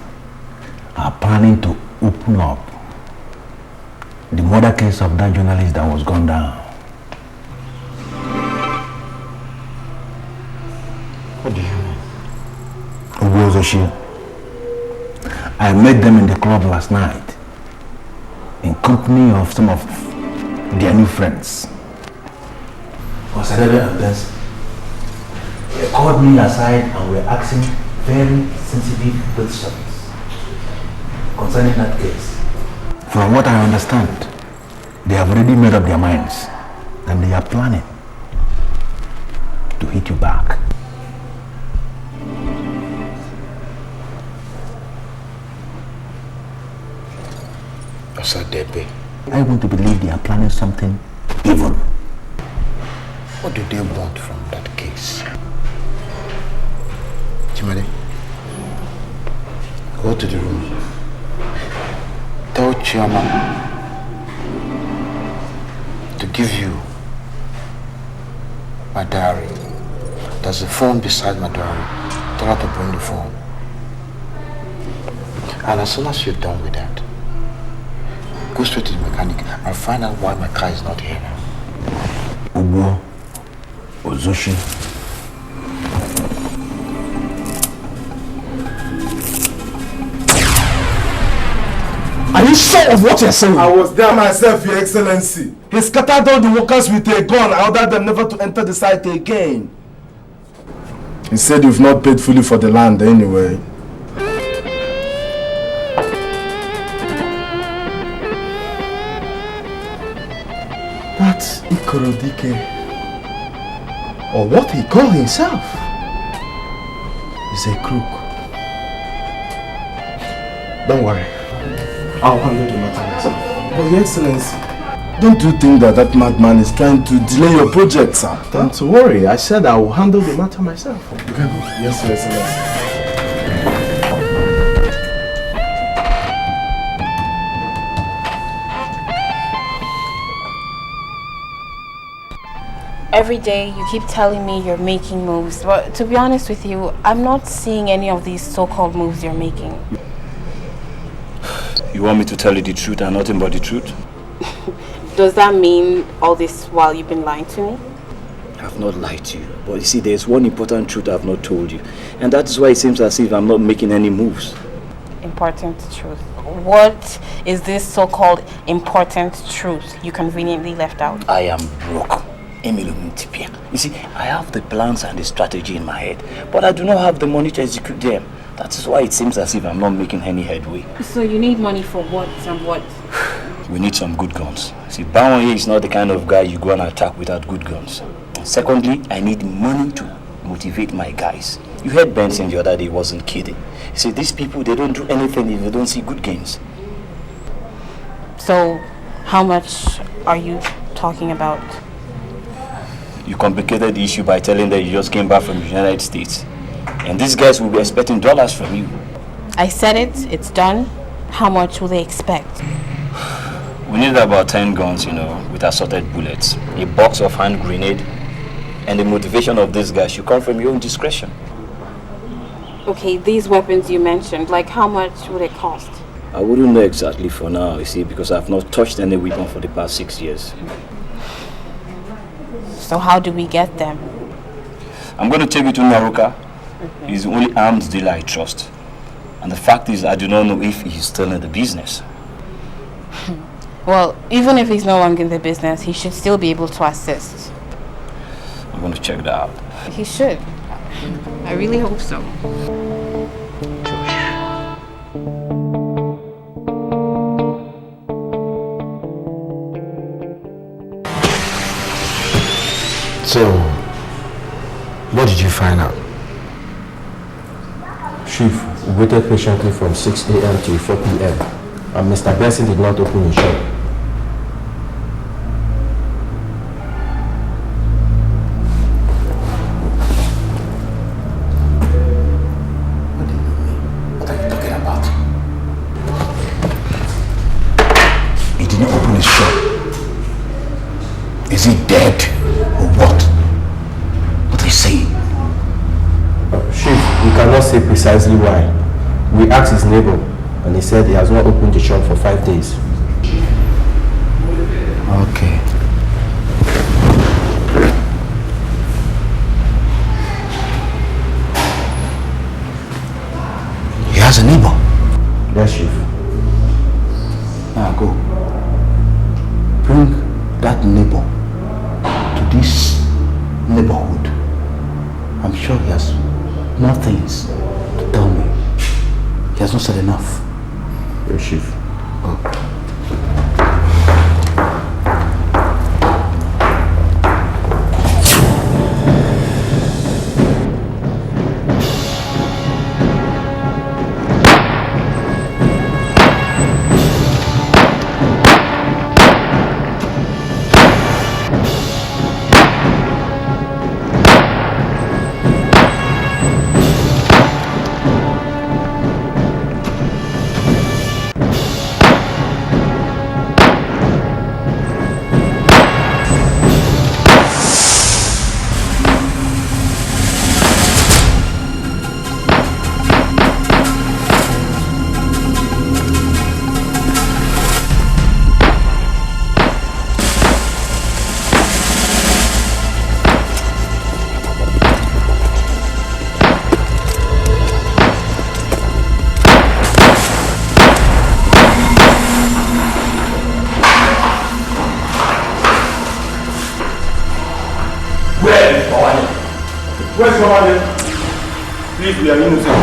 are planning to open up the murder case of that journalist that was gone down. What do you mean? Obuozoshi, I met them in the club last night in company of some of their new friends. Osadebe and Benson, they called me aside and were asking very sensitive questions concerning that case. From what I understand, they have already made up their minds and they are planning to hit you back. Osadebe, I want to believe they are planning something evil. what do they want from that case? Chimade, go to the room. Tell Chioma to give you my diary. There's a phone beside my diary. Tell her to bring the phone. And as soon as you're done with that, go straight to the mechanic and find out why my car is not here now. Ubo, Ozoshi. Are you sure of what you're saying? I was there myself, Your Excellency. He scattered all the workers with a gun and ordered them never to enter the site again. He said you've not paid fully for the land anyway. That's Ikorodike, or what he called himself, is a crook. Don't worry. I'll handle the matter myself. But Your Excellency, don't you think that that madman is trying to delay your project, sir? Don't worry. I said I will handle the matter myself. You can go. Yes, Your Excellency. Every day you keep telling me you're making moves, but to be honest with you, I'm not seeing any of these so-called moves you're making. You want me to tell you the truth and nothing but the truth? Does that mean all this while you've been lying to me? I've not lied to you, but you see, there's one important truth I've not told you, and that is why it seems as if I'm not making any moves. Important truth. What is this so-called important truth you conveniently left out? I am broke. You see, I have the plans and the strategy in my head, but I do not have the money to execute them. That is why it seems as if I'm not making any headway. So you need money for what and what? We need some good guns. See, Bawan is not the kind of guy you go and attack without good guns. Secondly, I need money to motivate my guys. You heard Benson the other day, wasn't kidding. You see, these people, they don't do anything if they don't see good gains. So, how much are you talking about? You complicated the issue by telling them you just came back from the United States. And these guys will be expecting dollars from you. I said it, it's done. How much will they expect? We need about 10 guns, with assorted bullets, a box of hand grenade, and the motivation of these guys should come from your own discretion. Okay, these weapons you mentioned, like how much would it cost? I wouldn't know exactly for now, you see, because I've not touched any weapon for the past 6 years. So how do we get them? I'm going to take you to Naruka. He's the only arms dealer I trust. And the fact is, I do not know if he's still in the business. Well, even if he's no longer in the business, he should still be able to assist. I'm going to check that out. He should. I really hope so. So, what did you find out? Chief, we waited patiently from 6 a.m. till 4 p.m. and Mr. Benson did not open his shop. What are you talking about? He didn't open his shop. Is he dead or what? What are you saying? Chief, we cannot say precisely why. We asked his neighbor and he said he has not opened the shop for 5 days. Okay. He has a neighbor? Yes, Chief. Now go. Bring that neighbor to this neighborhood. I'm sure he has more things to tell me. He has not said enough. Yes, Chief. Go. Where's Mama? Please, we are innocent.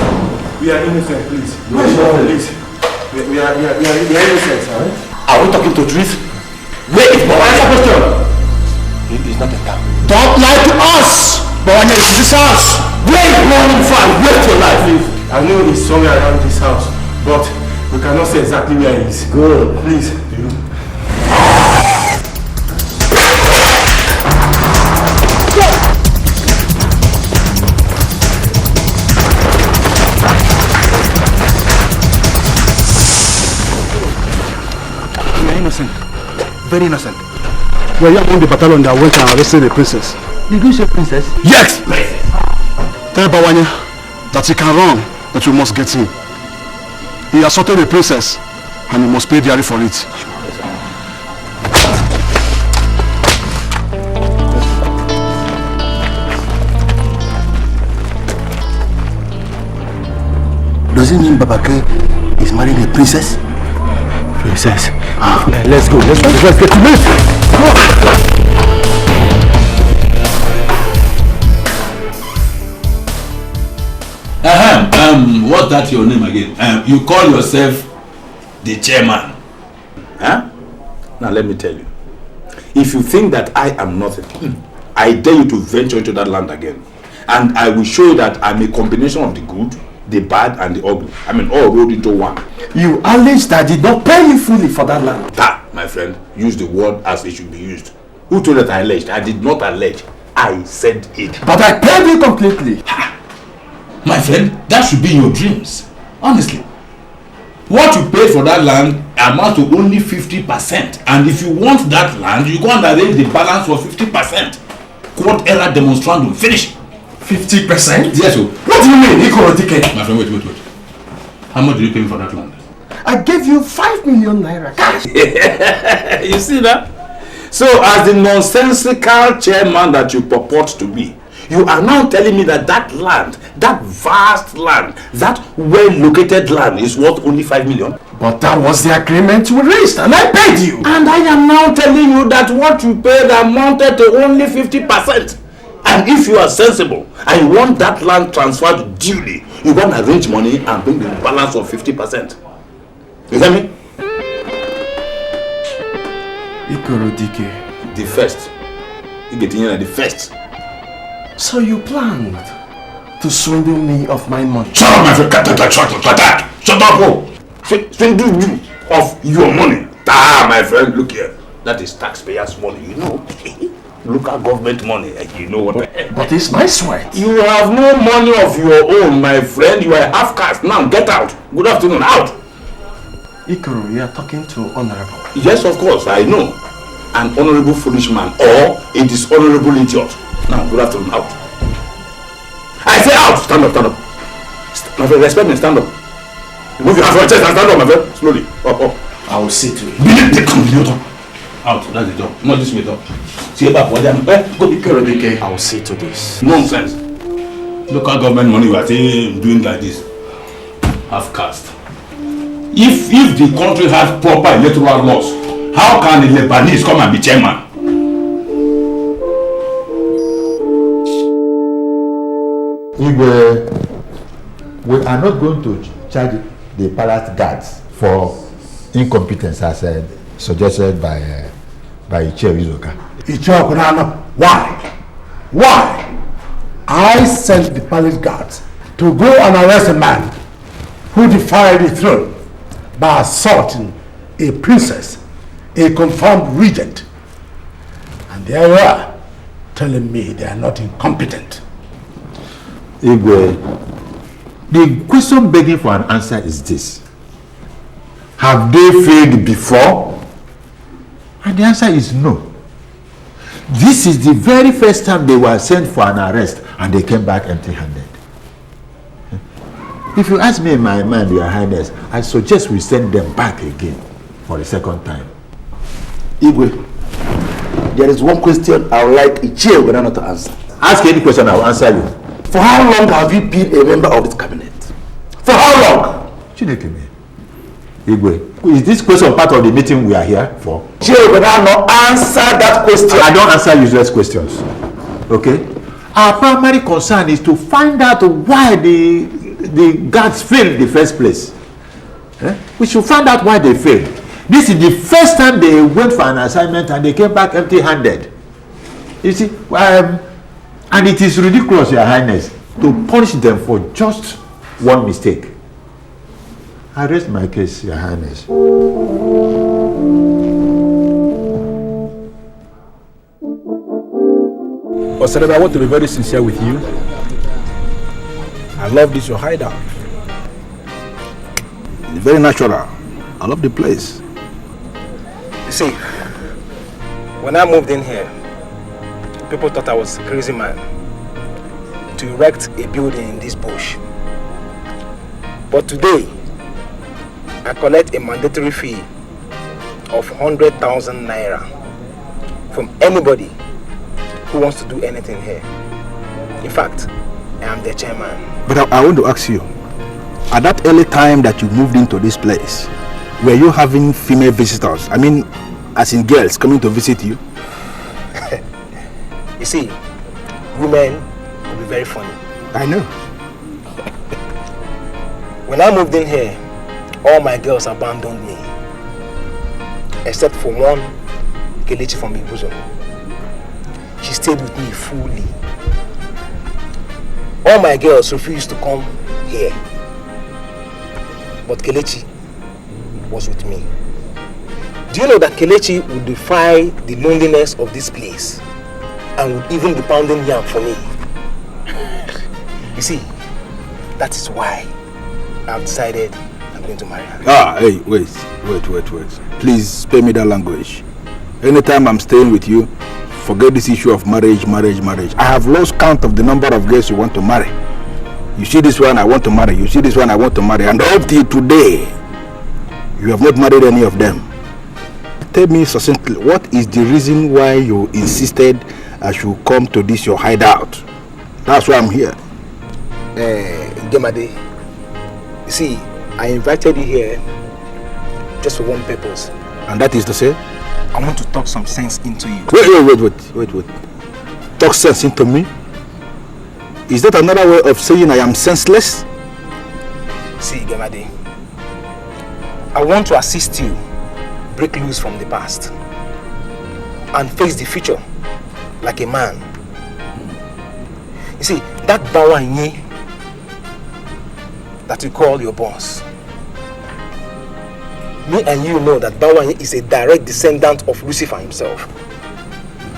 We are innocent, please. Where's Mama? Please. We are innocent, alright? Are we talking the truth? Where is Mama? Answer question. He is not in town. Don't lie to us! Mama, this is this house. Where is Mama? Wait your life. Please, I know he's somewhere around this house, but We cannot say exactly where he is. Good. Please. You are innocent. Very innocent. Were you among the battalion that went and arrested the princess? Did you say princess? Yes! Tell Bawanya that he can run, but we must get him. He assaulted the princess, and he must pay dearly for it. Does it mean Babake is marrying a princess? Princess. Let's go. Let's get to this. What's that your name again? You call yourself the chairman. Huh? Now let me tell you. If you think that I am nothing, I dare you to venture into that land again. And I will show you that I'm a combination of the good, the bad, and the ugly. I mean, all rolled into one. You allege that I did not pay you fully for that land. That, my friend, use the word as it should be used. Who told you that I alleged? I did not allege. I said it. But I paid you completely. My friend, that should be your dreams. Honestly. What you paid for that land amounts to only 50%. And if you want that land, you go and arrange the balance for 50%. Quod era demonstrandum. Finish. 50%? Yes, sir. What do you mean, Ikorodike? My friend, wait. How much did you pay me for that land? I gave you 5 million naira cash. You see that? So, as the nonsensical chairman that you purport to be, you are now telling me that that land, that vast land, that well-located land is worth only 5 million? But that was the agreement we reached, and I paid you. And I am now telling you that what you paid amounted to only 50%. And if you are sensible and you want that land transferred duly, you want to arrange money and bring the balance of 50%. You hear me? Ikorodike. The first. You get in the first. So you planned to swindle me of my money? Shut up, my friend. Shut up, oh. Swindle you of your money. My friend, look here. That is taxpayers' money, you know. Local government money, you know what? But it's my sweat. You have no money of your own, my friend. You are half caste. Now get out. Good afternoon. Out. Ikoro, you are talking to honorable. Yes, of course, I know. An honorable foolish man or a dishonorable idiot. Now, good afternoon. Out. I say out. Stand up. My friend, respect me. Stand up. Move your hands from your chest and stand up, my friend. Slowly. Up. I will see to it. Out. That's the job. Not this way, though. See about what I'm going. Go. Ikorodike, I will see to this. Nonsense. Local government money we are saying doing like this. Half caste. If the country has proper electoral laws, how can the Lebanese come and be chairman? Igwe, we are not going to charge the palace guards for incompetence as suggested by Ichie Izoka. Ichie Okunano, why? I sent the palace guards to go and arrest a man who defied the throne by assaulting a princess, a confirmed regent. And there you are, telling me they are not incompetent. Igwe, the question begging for an answer is this. Have they failed before? And the answer is no. This is the very first time they were sent for an arrest and they came back empty-handed. If you ask me in my mind, Your Highness, I suggest we send them back again for the second time. Igwe, there is one question I would like Ichie Ogunano to answer. Ask any question, I will answer you. For how long have you been a member of this cabinet? For how long? Chinekeme. Igwe, is this question part of the meeting we are here for? Ichie Ogunano, answer that question. I don't answer useless questions. Okay? Our primary concern is to find out why the guards failed in the first place. We should find out why they failed. This is the first time they went for an assignment and they came back empty-handed. You see, and it is ridiculous, Your Highness, to punish them for just one mistake. I rest my case, Your Highness. Osadebe, I want to be very sincere with you. I love this, your hideout. It's very natural. I love the place. You see, when I moved in here, people thought I was a crazy man to erect a building in this bush. But today, I collect a mandatory fee of 100,000 naira from anybody who wants to do anything here. In fact, I am the chairman. But I want to ask you, at that early time that you moved into this place, were you having female visitors? I mean, as in girls coming to visit you? You see, women will be very funny. I know. When I moved in here, all my girls abandoned me. Except for one, Kelechi from Ibuzo. She stayed with me fully. All my girls refused to come here. But Kelechi was with me. Do you know that Kelechi would defy the loneliness of this place and would even be pounding yam for me? You see, that is why I've decided I'm going to marry her. Hey, wait. Please spare me that language. Anytime I'm staying with you, forget this issue of marriage. I have lost count of the number of girls you want to marry. You see this one, I want to marry. You see this one, I want to marry. And up till today, you have not married any of them. Tell me succinctly, what is the reason why you insisted I should come to this your hideout? That's why I'm here. Gemade, you see, I invited you here just for one purpose. And that is to say? I want to talk some sense into you. Wait. Talk sense into me? Is that another way of saying I am senseless? See, Gemade, I want to assist you break loose from the past and face the future like a man. You see, that Bawanye that you call your boss, me and you know that Bawanye is a direct descendant of Lucifer himself.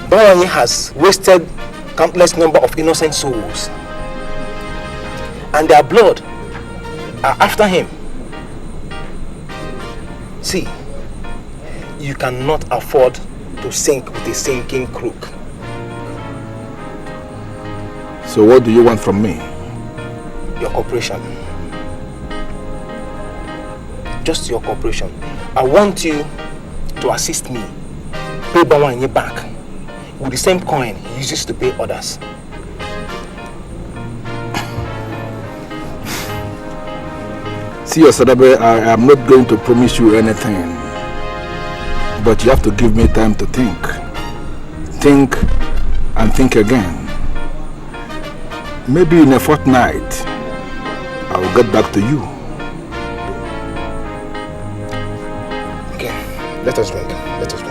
Bawanye has wasted countless number of innocent souls, and their blood are after him. See, you cannot afford to sink with a sinking crook. So what do you want from me? Your cooperation. Just your cooperation. I want you to assist me pay Bawanye back with the same coin he uses to pay others. See, Osadebe, I am not going to promise you anything, but you have to give me time to think. Think and think again. Maybe in a fortnight, I will get back to you. Okay, let us drink. Let us drink.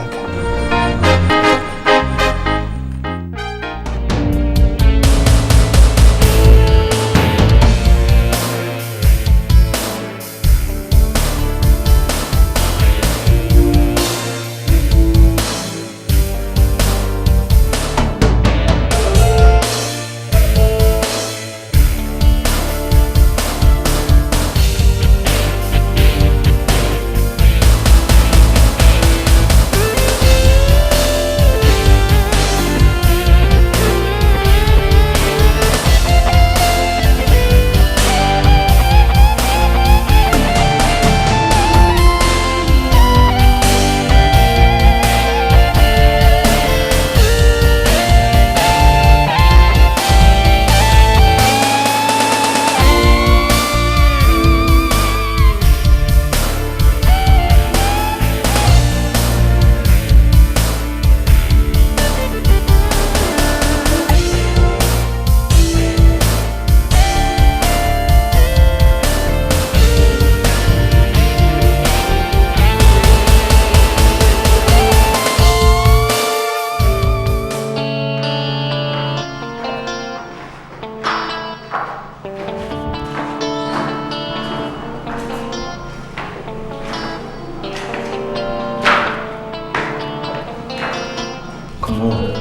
Where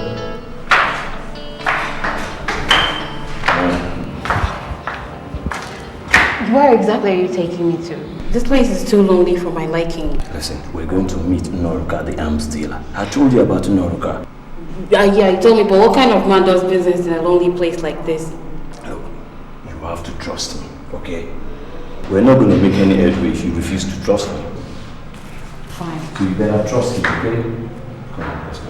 exactly are you taking me to? This place is too lonely for my liking. Listen, we're going to meet Noruka, the arms dealer. I told you about Noruka. Yeah, you told me, but what kind of man does business in a lonely place like this? Look, you have to trust me, okay? We're not going to make any headway if you refuse to trust me. Fine. So you better trust me, okay? Come on, let's go.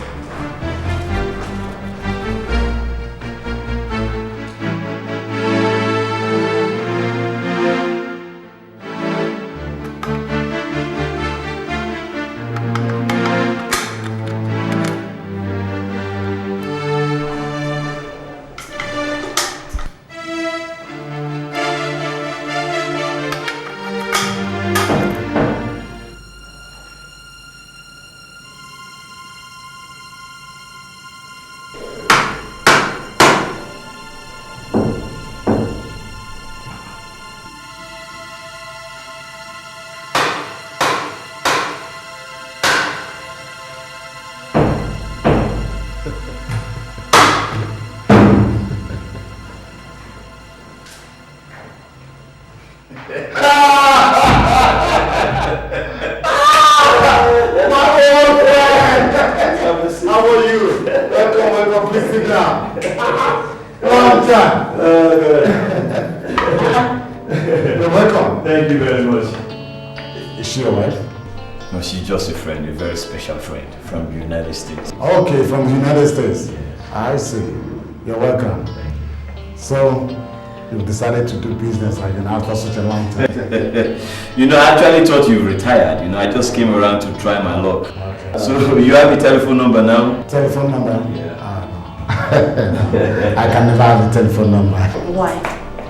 Okay, from the United States. I see. You're welcome. So, you've decided to do business like after such a long time. You know, I actually thought you retired. You know, I just came around to try my luck. Okay. So, you have a telephone number now? Telephone number? Yeah. No. I can never have a telephone number. Why?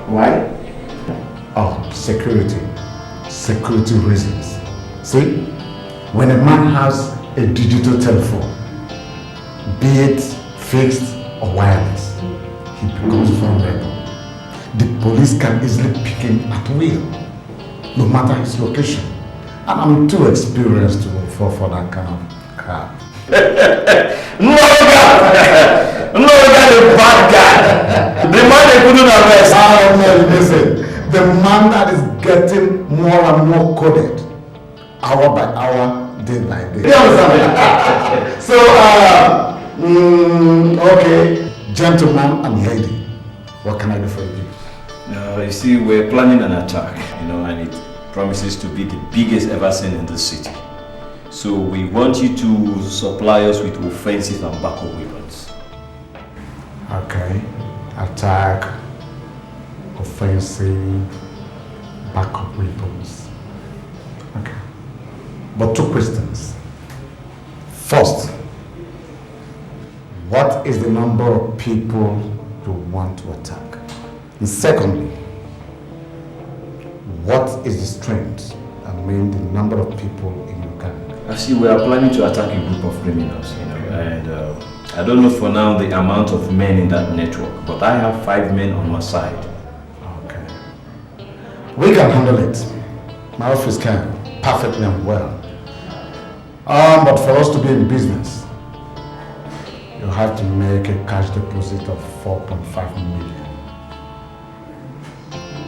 Why? Oh, security. Security reasons. See, when a man has a digital telephone, be it fixed or wireless, he becomes vulnerable. The police can easily pick him at will, no matter his location. And I'm too experienced to fall for that kind of crap. No, the bad guy. The man they couldn't arrest. Oh no, listen. The man that is getting more and more coded, hour by hour, day by day. You understand? So, okay, gentleman and lady, what can I do for you? You see, we're planning an attack, you know, and it promises to be the biggest ever seen in the city. So we want you to supply us with offensive and backup weapons. Okay, attack, offensive, backup weapons. Okay, but two questions. First, what is the number of people you want to attack? And secondly, what is the strength? I mean, the number of people in your gang. I see, we are planning to attack a group of criminals, you know, and I don't know for now the amount of men in that network, but I have 5 men on my side. Okay. We can handle it. My office can, perfectly and well. But for us to be in business, you have to make a cash deposit of 4.5 million.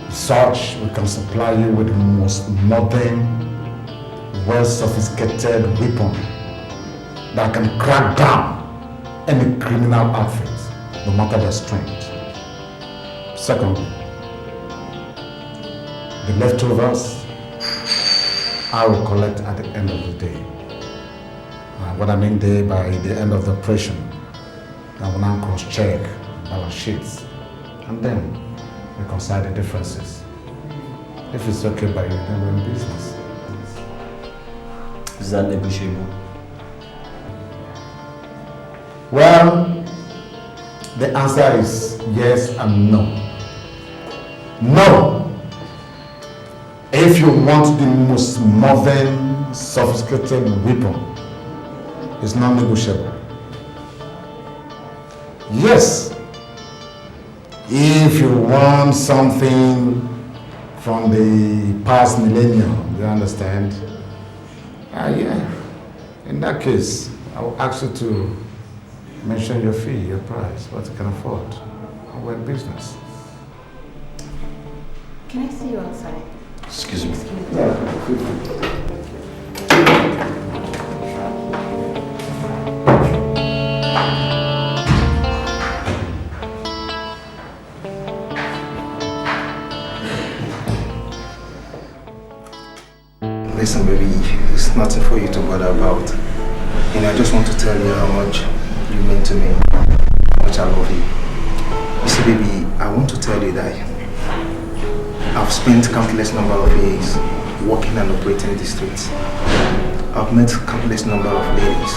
As such, we can supply you with the most modern, well-sophisticated weapon that can crack down any criminal outfit, no matter their strength. Secondly, the leftovers I will collect at the end of the day. What I mean by the end of the operation, I will now cross-check balance sheets and then reconcile the differences. If it's okay by you, then we're in business. Is that negotiable? Well, the answer is yes and no. No! If you want the most modern, sophisticated weapon, it's not negotiable. Yes, if you want something from the past millennium, you understand? Yeah. In that case, I will ask you to Mention your fee, your price, what you can afford. We're in business. Can I see you outside? Excuse me. Listen, baby, it's nothing for you to bother about. You know, I just want to tell you how much you mean to me, how much I love you. You see, baby, I want to tell you that I've spent countless number of years working and operating the streets. I've met countless number of ladies.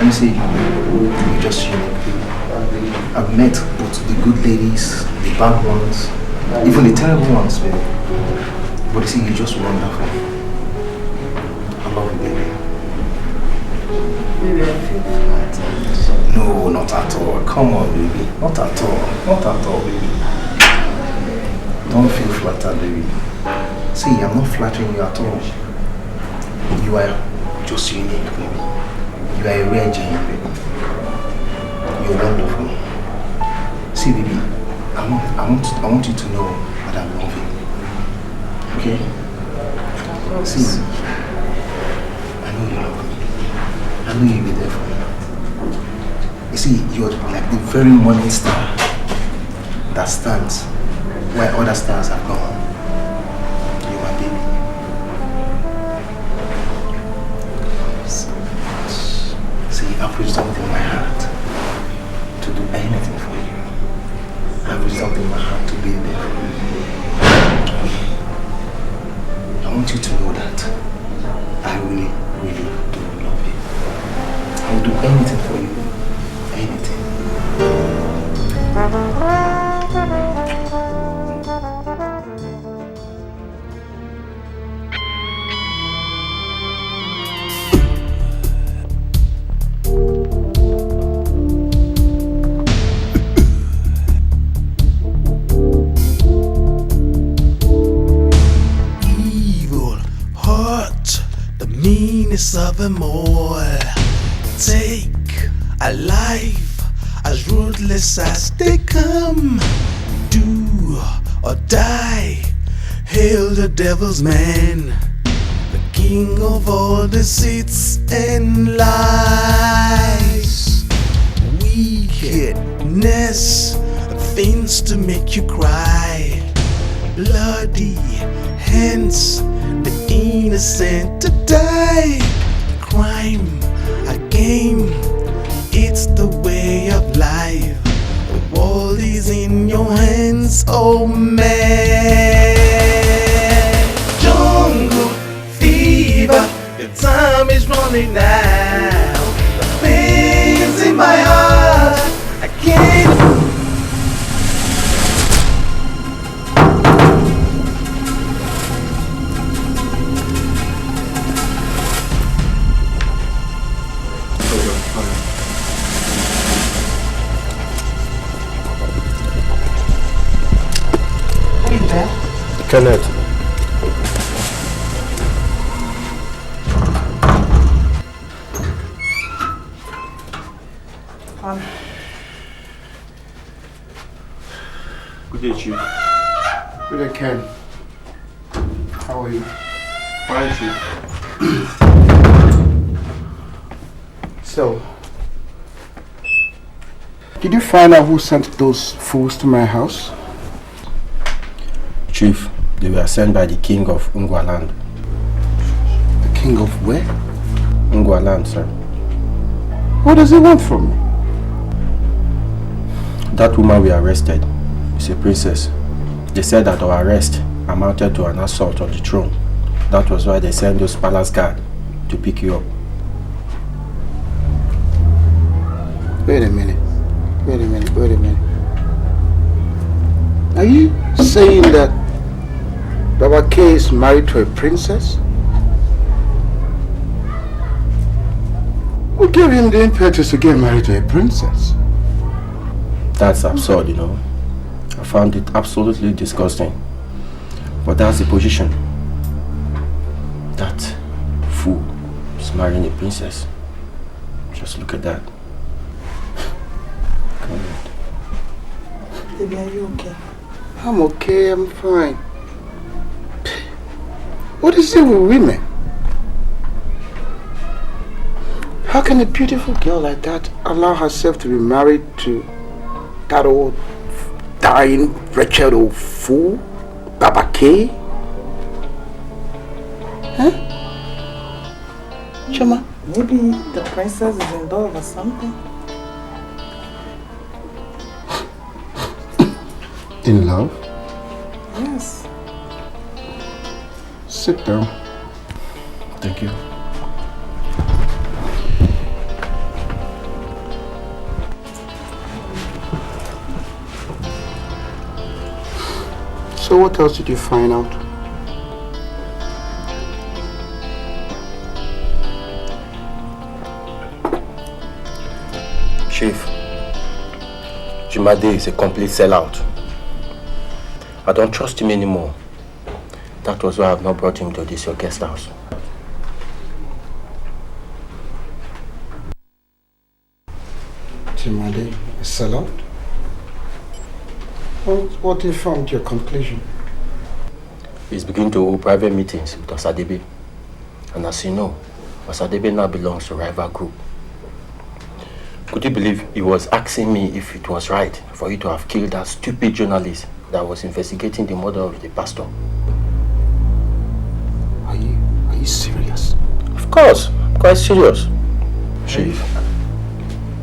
And you see, you're just unique, baby. I've met both the good ladies, the bad ones, even the terrible ones, baby. But you see, you're just wonderful. I love you, baby. Baby, I feel flattered. No, not at all. Come on, baby. Not at all. Not at all, baby. Don't feel flattered, baby. See, I'm not flattering you at all. You are just unique, baby. You are a rare gem, baby. You're wonderful. See, baby, I want you to know that I love you. Okay? See, I know you love me. I know you'll be there for me. You see, you're like the very morning star that stands where other stars have gone. You're my baby. See, I've resolved in my heart to do anything for you. I've resolved in my heart to be there for you. I want you to know that I really, really do love you. I will do anything for you. Anything. Of them all, take a life as ruthless as they come. Do or die, hail the devil's man, the king of all deceits and lies. Wickedness, things to make you cry, bloody hands, the innocent to die. Crime, a game, it's the way of life. The world is in your hands, oh man. Jungle fever, your time is running out. The pains in my heart, I can't. Kenneth. Good day, Chief. Good day, Ken. How are you? Fine, Chief. So, did you find out who sent those fools to my house? Chief, they were sent by the king of Ungwaland. The king of where? Ungwaland, sir. What does he want from me? That woman we arrested is a princess. They said that our arrest amounted to an assault on the throne. That was why they sent those palace guards to pick you up. Wait a minute. Are you saying that Baba K is married to a princess? Who gave him the impetus to get married to a princess? That's absurd, you know. I found it absolutely disgusting. But that's the position. That fool is marrying a princess. So Just look at that. Baby, are you okay? I'm okay, I'm fine. What is it with women? How can a beautiful girl like that allow herself to be married to that old dying, wretched old fool, Baba K? Huh? Chama? Maybe the princess is in love or something. In love? Yes. Sit down. Thank you. So what else did you find out? Chief, Jimade is a complete sellout. I don't trust him anymore. That was why I have not brought him to this your guest house. Jimade, a sellout? What informed your conclusion? He's beginning to hold private meetings with Osadebe. And as you know, Osadebe now belongs to a rival group. Could you believe he was asking me if it was right for you to have killed that stupid journalist that was investigating the murder of the pastor? Are you serious? Of course, I'm quite serious. Chief,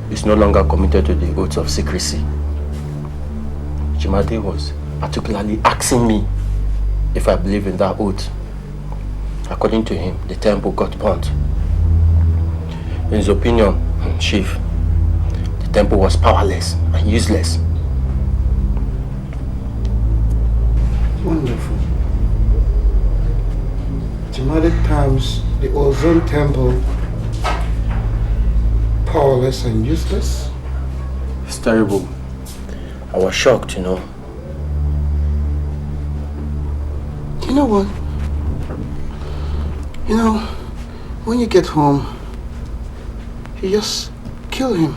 he's no longer committed to the oaths of secrecy. Jimade was particularly asking me if I believe in that oath. According to him, the temple got burnt. In his opinion, Chief, the temple was powerless and useless. Wonderful. Jimade terms the Ozone Temple powerless and useless? It's terrible. I was shocked, you know. You know what? You know, when you get home, you just kill him.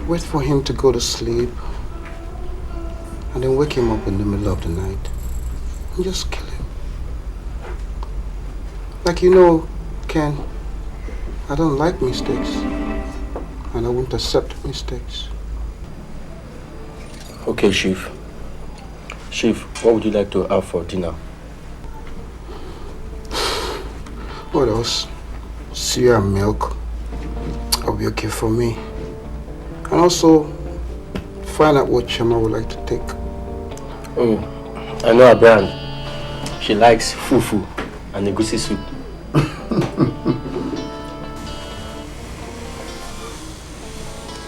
Wait for him to go to sleep, and then wake him up in the middle of the night and just kill him. Like you know, Ken, I don't like mistakes, and I won't accept mistakes. Okay, Chief. Chief, what would you like to have for dinner? What else? Cereal and milk. That'll be okay for me. And also, find out what Chama would like to take. Oh, I know a brand. She likes fufu and egusi soup.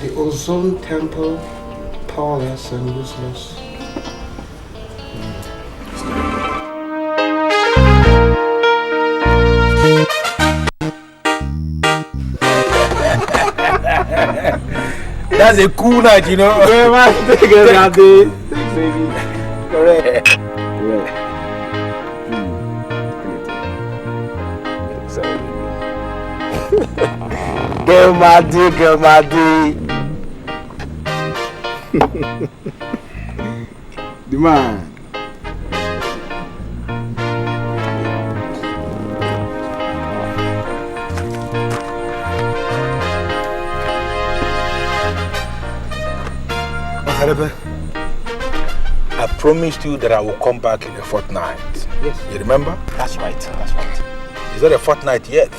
The Ozone Temple, powerless and useless. That's a cool night, you know. Yeah, man. Take it that day. Baby. Correct. Girl, my dear, girl, my dear. The man. I promised you that I will come back in a fortnight. Yes. You remember? That's right. That's right. It's not a fortnight yet.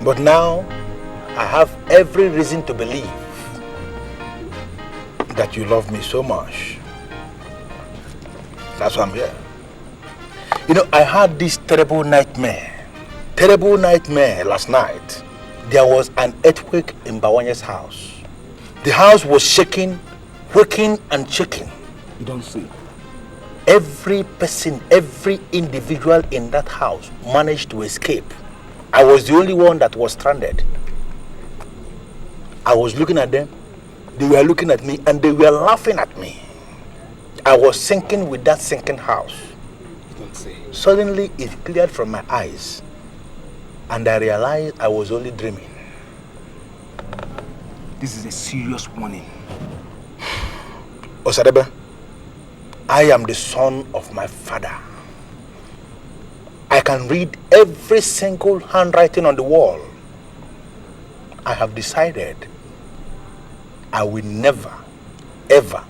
But now, I have every reason to believe that you love me so much. That's why I'm here. You know, I had this terrible nightmare last night. There was an earthquake in Bawanya's house. The house was shaking, quaking and shaking. You don't see. Every person, every individual in that house managed to escape. I was the only one that was stranded. I was looking at them, they were looking at me, and they were laughing at me. I was sinking with that sinking house. You don't see. Suddenly it cleared from my eyes, and I realized I was only dreaming. This is a serious warning. Osadebe, I am the son of my father. I can read every single handwriting on the wall. I have decided I will never, ever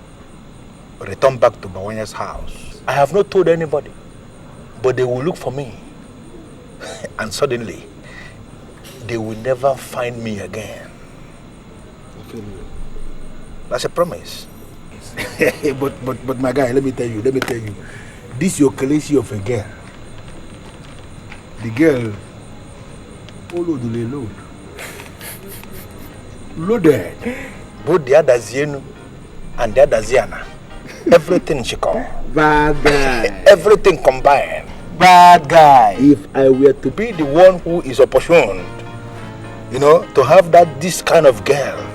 return back to Bawanya's house. I have not told anybody, but they will look for me. And suddenly, they will never find me again. That's a promise. but my guy, let me tell you. This your Kaleshi of a girl. The girl, loaded. Both the other Zienu and the other Ziana. Everything she call. Bad guy. Everything combined. Bad guy. If I were to be the one who is opportuned, to have this kind of girl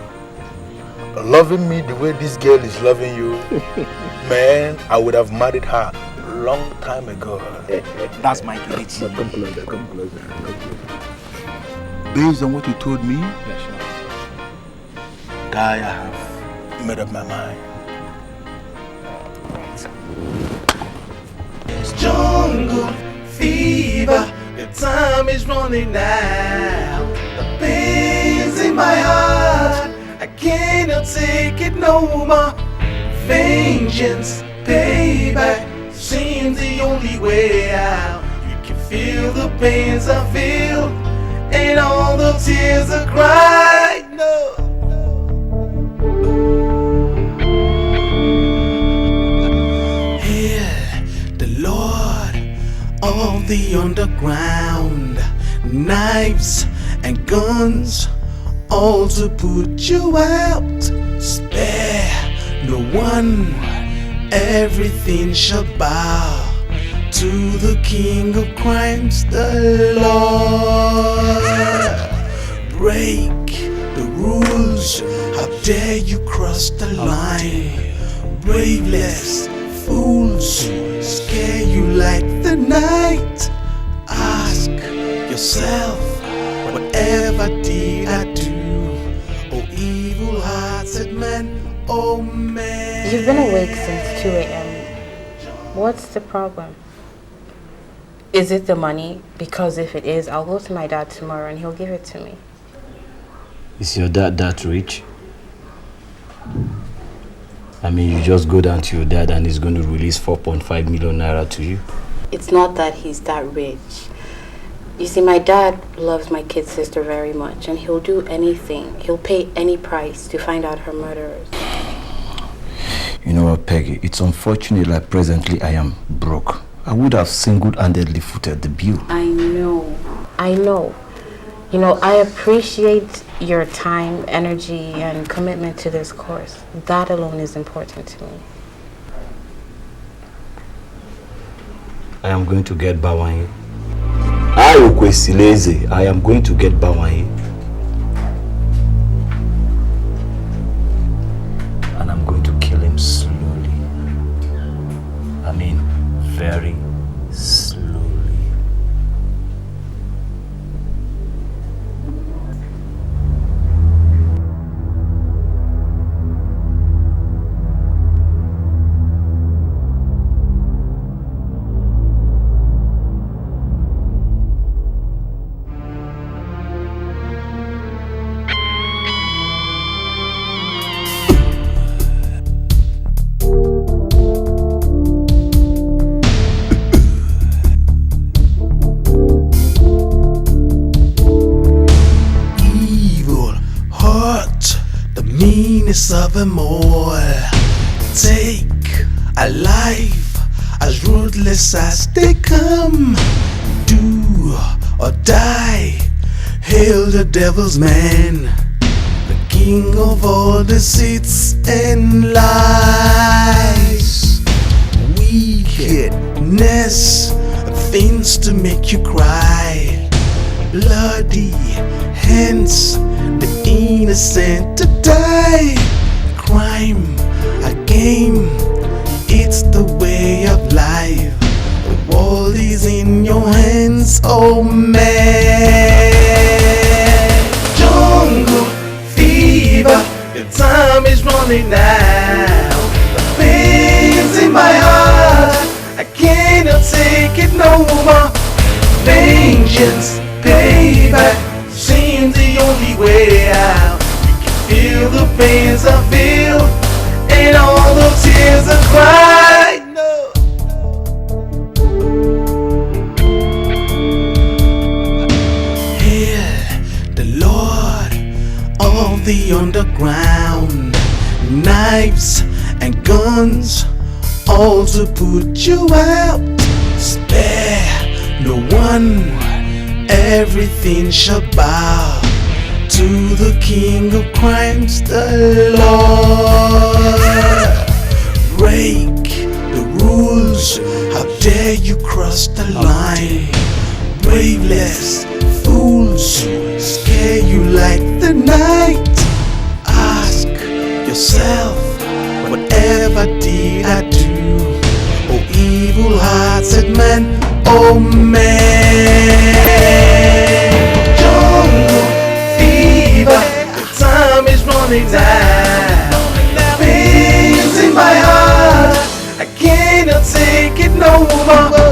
loving me the way this girl is loving you, man, I would have married her long time ago. That's my Kelechi. Come closer. Based on what you told me, Guy, I have made up my mind. It's jungle fever. The time is running out. The pains in my heart, I cannot take it no more. Vengeance, payback seems the only way out. You can feel the pains I feel and all the tears I cried. No. The Lord of the underground, knives and guns, all to put you out. Spare no one, everything shall bow to the King of Crimes, the Lord. Break the rules, how dare you cross the line? Braveless fools scare you like the night. Ask yourself, whatever did I do? Oh, evil-hearted man, oh man. You've been awake since 2 a.m. What's the problem? Is it the money? Because if it is, I'll go to my dad tomorrow and he'll give it to me. Is your dad that rich? I mean, you just go down to your dad and he's going to release 4.5 million naira to you? It's not that he's that rich. You see, my dad loves my kid sister very much and he'll do anything. He'll pay any price to find out her murderers. You know what, Peggy? It's unfortunate that presently I am broke. I would have single-handedly footed the bill. I know. You know, I appreciate your time, energy, and commitment to this course. That alone is important to me. I am going to get Bawanye. I am going to get Bawanye. And I'm going to kill him slowly. I mean, very slowly. Of them all, take a life as ruthless as they come. Do or die, hail the devil's man, the king of all deceits and lies. Wickedness, things to make you cry, bloody hands, the innocent to die. Crime, a game, it's the way of life. The world is in your hands, oh man. Jungle fever. running out. The pains in my heart, I cannot take it no more. Vengeance, payback, seems the only way out. You can feel the pains I feel, and all the tears I cry. Of the underground, knives and guns, all to put you out. Spare no one, everything shall bow to the King of Crimes, the Lord. Break the rules, how dare you cross the line? Braveless fools scare you like the night. Ask yourself, whatever did I do? Oh evil-hearted man, oh man. Jungle fever, the time is running out. Pains in my heart, I cannot take it no more.